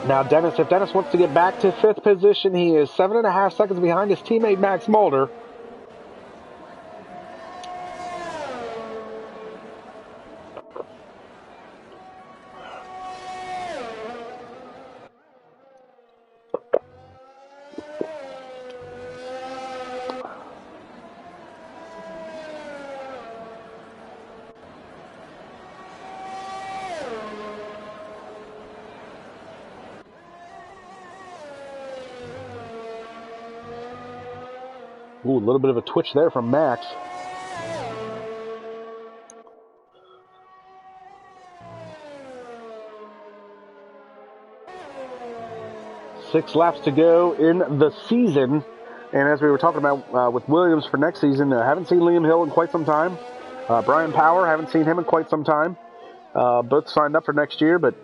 Now Dennis, if Dennis wants to get back to 5th position, he is 7.5 seconds behind his teammate Max Mulder. Ooh, a little bit of a twitch there from Max. Six laps to go in the season. And as we were talking about with Williams for next season, haven't seen Liam Hill in quite some time. Brian Power, haven't seen him in quite some time. Both signed up for next year, but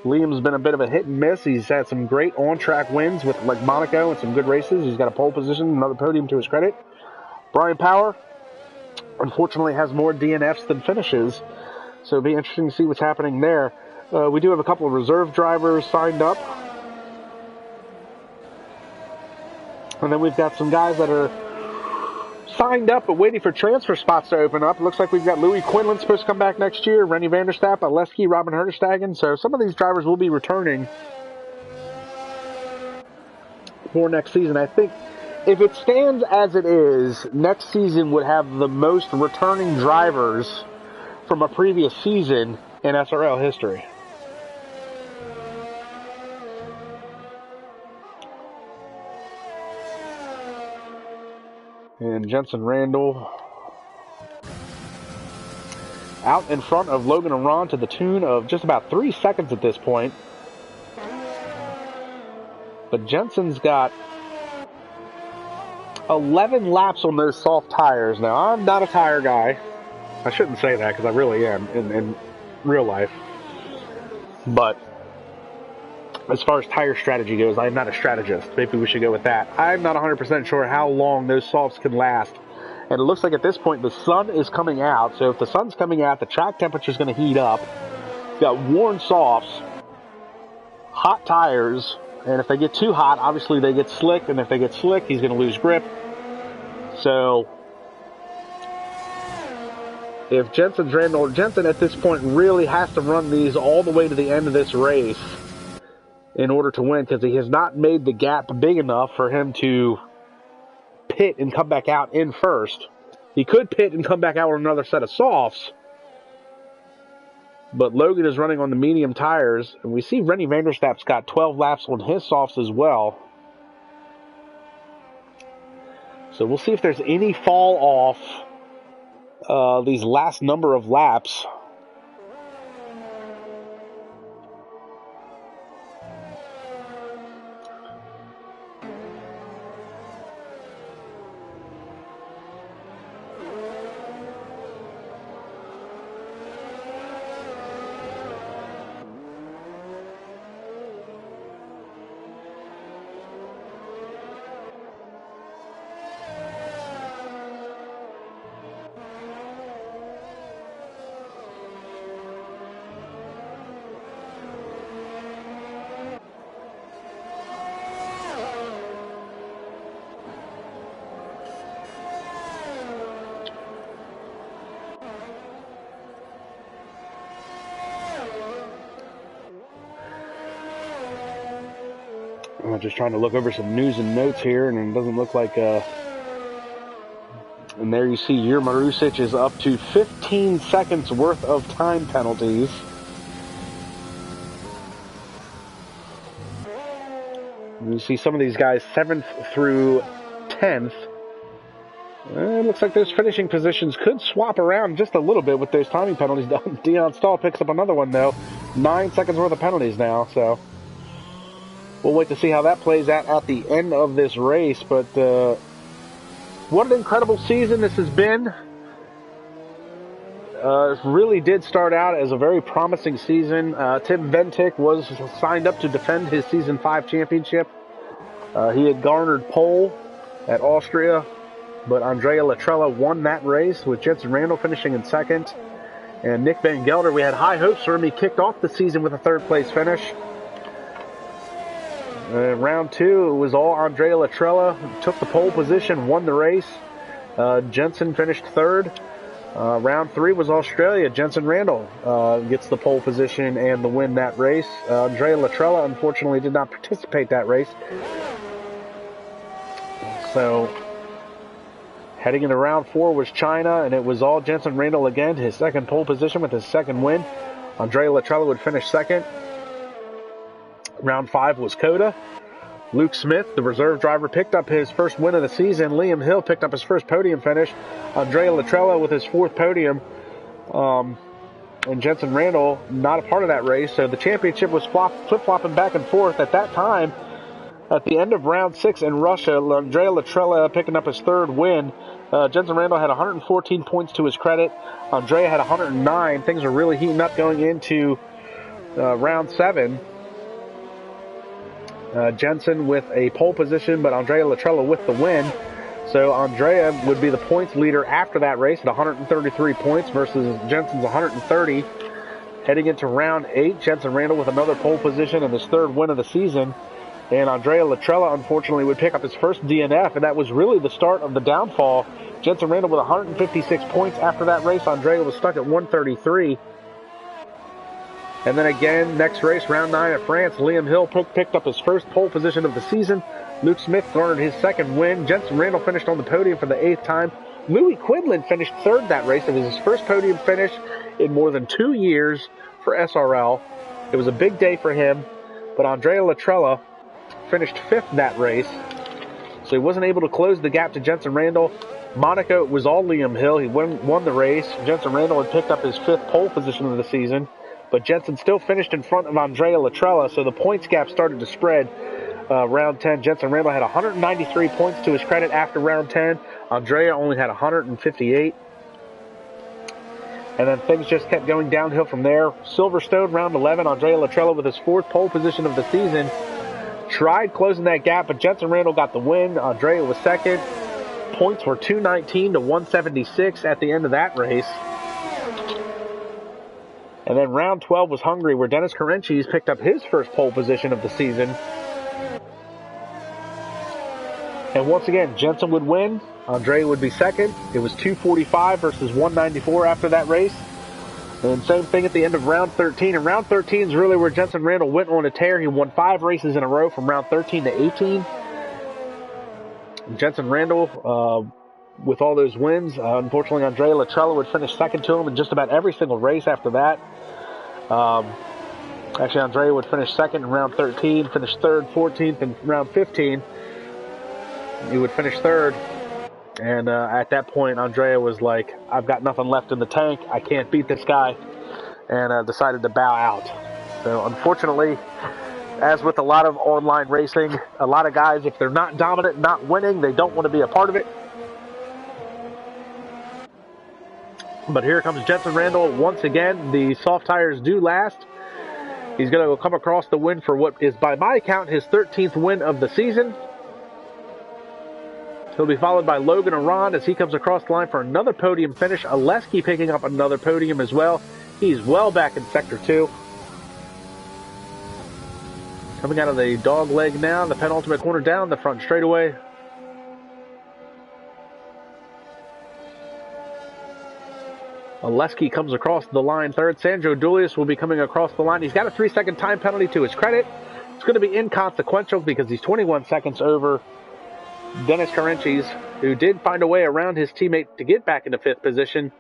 Liam's been a bit of a hit and miss. He's had some great on-track wins with like Monaco and some good races. He's got a pole position, another podium to his credit. Brian Power, unfortunately, has more DNFs than finishes, so it'll be interesting to see what's happening there. We do have a couple of reserve drivers signed up. And then we've got some guys that are signed up but waiting for transfer spots to open up. It looks like we've got Louis Quinlan supposed to come back next year, Rennie Vanderstappen, Aleski, Robin Herterstagen. So some of these drivers will be returning for next season. I think if it stands as it is, next season would have the most returning drivers from a previous season in SRL history. And Jensen Randall out in front of Logan and Ron to the tune of just about 3 seconds at this point. But Jensen's got 11 laps on those soft tires. Now, I'm not a tire guy. I shouldn't say that because I really am in real life. But as far as tire strategy goes, I'm not a strategist. Maybe we should go with that. I'm not 100% sure how long those softs can last. And it looks like at this point the sun is coming out. So if the sun's coming out, the track temperature is going to heat up. Got worn softs, hot tires, and if they get too hot, obviously they get slick. And if they get slick, he's going to lose grip. So if Jensen at this point really has to run these all the way to the end of this race in order to win, because he has not made the gap big enough for him to pit and come back out in first. He could pit and come back out with another set of softs, but Logan is running on the medium tires, and we see Rennie Vanderstappen's got 12 laps on his softs as well. So we'll see if there's any fall off these last number of laps. I'm just trying to look over some news and notes here, and it doesn't look like... And there you see Jur Marusic is up to 15 seconds worth of time penalties. And you see some of these guys 7th through 10th. It looks like those finishing positions could swap around just a little bit with those timing penalties. Dion Stahl picks up another one, though. 9 seconds worth of penalties now, so... We'll wait to see how that plays out at the end of this race. But what an incredible season this has been. It really did start out as a very promising season. Tim Ventic was signed up to defend his Season 5 championship. He had garnered pole at Austria, but Andrea Latrella won that race, with Jensen Randall finishing in second. And Nick Van Gelder, we had high hopes for him. He kicked off the season with a third-place finish. Round 2, it was all Andrea Latrella. Took the pole position, won the race. Jensen finished third. Round 3 was Australia. Jensen Randall gets the pole position and the win that race. Andrea Latrella, unfortunately, did not participate that race. So, heading into round 4 was China, and it was all Jensen Randall again. His second pole position with his second win. Andrea Latrella would finish second. Round 5 was Coda. Luke Smith, the reserve driver, picked up his first win of the season. Liam Hill picked up his first podium finish. Andrea Latrella with his 4th podium. And Jensen Randall not a part of that race. So the championship was flip-flopping back and forth. At that time, at the end of round 6 in Russia, Andrea Latrella picking up his 3rd win. Jensen Randall had 114 points to his credit. Andrea had 109. Things are really heating up going into round 7. Jensen with a pole position, but Andrea Latrella with the win. So Andrea would be the points leader after that race at 133 points versus Jensen's 130. Heading into round 8, Jensen Randall with another pole position and his third win of the season. And Andrea Latrella, unfortunately, would pick up his first DNF, and that was really the start of the downfall. Jensen Randall with 156 points after that race. Andrea was stuck at 133. And then again, next race, round 9 at France, Liam Hill picked up his first pole position of the season. Luke Smith garnered his second win. Jensen Randall finished on the podium for the 8th time. Louis Quinlan finished third that race. It was his first podium finish in more than 2 years for SRL. It was a big day for him, but Andrea Latrella finished 5th that race, so he wasn't able to close the gap to Jensen Randall. Monaco was all Liam Hill. He won the race. Jensen Randall had picked up his 5th pole position of the season, but Jensen still finished in front of Andrea Latrella, so the points gap started to spread. Round 10, Jensen Randall had 193 points to his credit after round 10. Andrea only had 158. And then things just kept going downhill from there. Silverstone, round 11, Andrea Latrella with his 4th pole position of the season. Tried closing that gap, but Jensen Randall got the win. Andrea was second. Points were 219 to 176 at the end of that race. And then round 12 was Hungary, where Dennis Karenchis picked up his first pole position of the season. And once again, Jensen would win. Andrea would be second. It was 245 versus 194 after that race. And same thing at the end of round 13. And round 13 is really where Jensen Randall went on a tear. He won 5 races in a row from round 13 to 18. Jensen Randall, with all those wins, unfortunately Andrea Latrella would finish second to him in just about every single race after that. Actually, Andrea would finish second in round 13, finish third, 14th in round 15. He would finish third. And at that point, Andrea was like, I've got nothing left in the tank. I can't beat this guy. And decided to bow out. So unfortunately, as with a lot of online racing, a lot of guys, if they're not dominant, not winning, they don't want to be a part of it. But here comes Jensen Randall once again. The soft tires do last. He's going to come across the win for what is, by my count, his 13th win of the season. He'll be followed by Logan Aron as he comes across the line for another podium finish. Oleski picking up another podium as well. He's well back in Sector 2. Coming out of the dog leg now, the penultimate corner down the front straightaway. Oleski comes across the line third. Sandro Dulius will be coming across the line. He's got a 3-second time penalty to his credit. It's going to be inconsequential because he's 21 seconds over Dennis Karenchis, who did find a way around his teammate to get back into 5th position.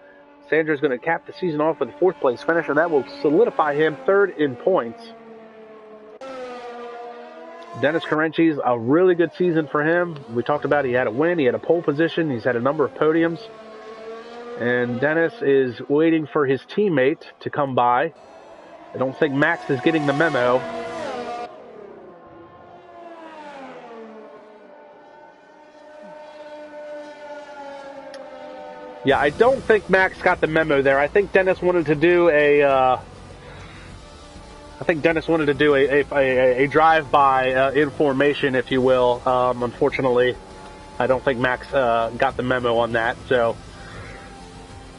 Sandro's going to cap the season off with a 4th place finish, and that will solidify him 3rd in points. Dennis Karenchis, a really good season for him. We talked about he had a win, he had a pole position, he's had a number of podiums. And Dennis is waiting for his teammate to come by. I don't think Max is getting the memo. Yeah, I don't think Max got the memo there. I think Dennis wanted to do a drive-by information, if you will. Unfortunately, I don't think Max got the memo on that. So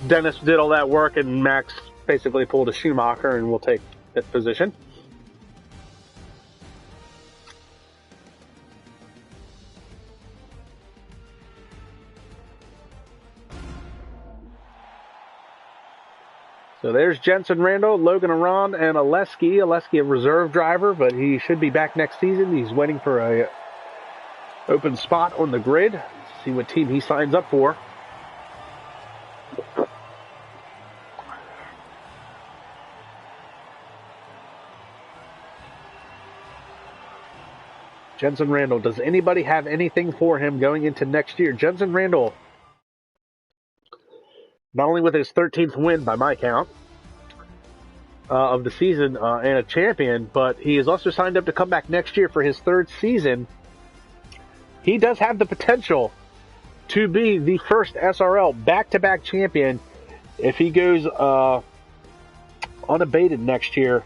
Dennis did all that work, and Max basically pulled a Schumacher and will take that position. So there's Jensen Randall, Logan Aron, and Oleski. Oleski, a reserve driver, but he should be back next season. He's waiting for a open spot on the grid. See what team he signs up for. Jensen Randall, does anybody have anything for him going into next year? Jensen Randall, not only with his 13th win by my count of the season and a champion, but he is also signed up to come back next year for his 3rd season. He does have the potential to be the first SRL back-to-back champion if he goes unabated next year.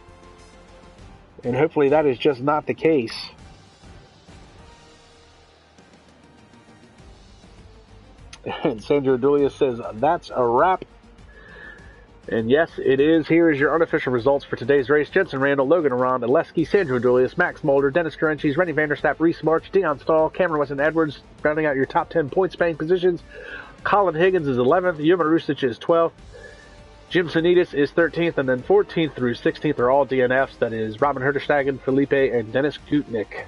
And hopefully that is just not the case. And Sandro Dulius says, that's a wrap. And yes, it is. Here is your unofficial results for today's race. Jensen Randall, Logan Aron, Alesky, Sandro Dulius, Max Mulder, Dennis Garenchis, Rennie Vanderstapp, Reese March, Dion Stahl, Cameron Weston Edwards, rounding out your top 10 points paying positions. Colin Higgins is 11th, Jovan Rusic is 12th, Jim Sanitas is 13th, and then 14th through 16th are all DNFs. That is Robin Herterstagen, Felipe, and Dennis Kutnik.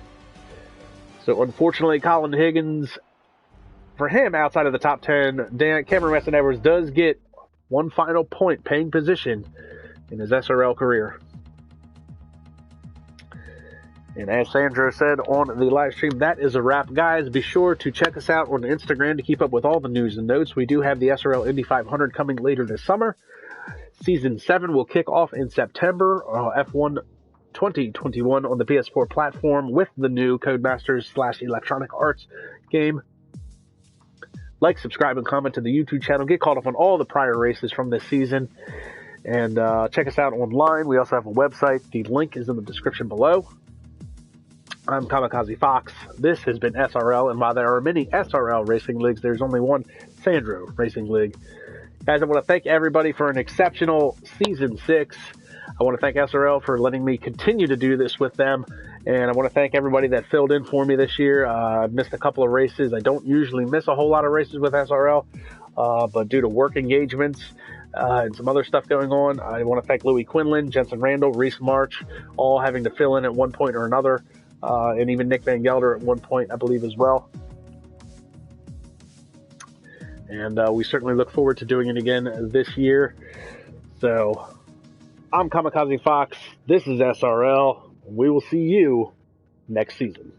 So unfortunately, Colin Higgins, for him, outside of the top 10, Cameron Weston Edwards does get one final point paying position in his SRL career. And as Sandro said on the live stream, that is a wrap. Guys, be sure to check us out on Instagram to keep up with all the news and notes. We do have the SRL Indy 500 coming later this summer. Season 7 will kick off in September. F1 2021 on the PS4 platform with the new Codemasters/Electronic Arts game. Like, subscribe, and comment to the YouTube channel. Get caught up on all the prior races from this season. And check us out online. We also have a website. The link is in the description below. I'm KAMIKAZE-FOX. This has been SRL. And while there are many SRL racing leagues, there's only one Sandro Racing League. Guys, I want to thank everybody for an exceptional Season 6. I want to thank SRL for letting me continue to do this with them. And I want to thank everybody that filled in for me this year. I've missed a couple of races. I don't usually miss a whole lot of races with SRL, but due to work engagements and some other stuff going on, I want to thank Louis Quinlan, Jensen Randall, Reese March, all having to fill in at one point or another, and even Nick Van Gelder at one point, I believe, as well. And we certainly look forward to doing it again this year. So I'm KAMIKAZE-FOX. This is SRL. We will see you next season.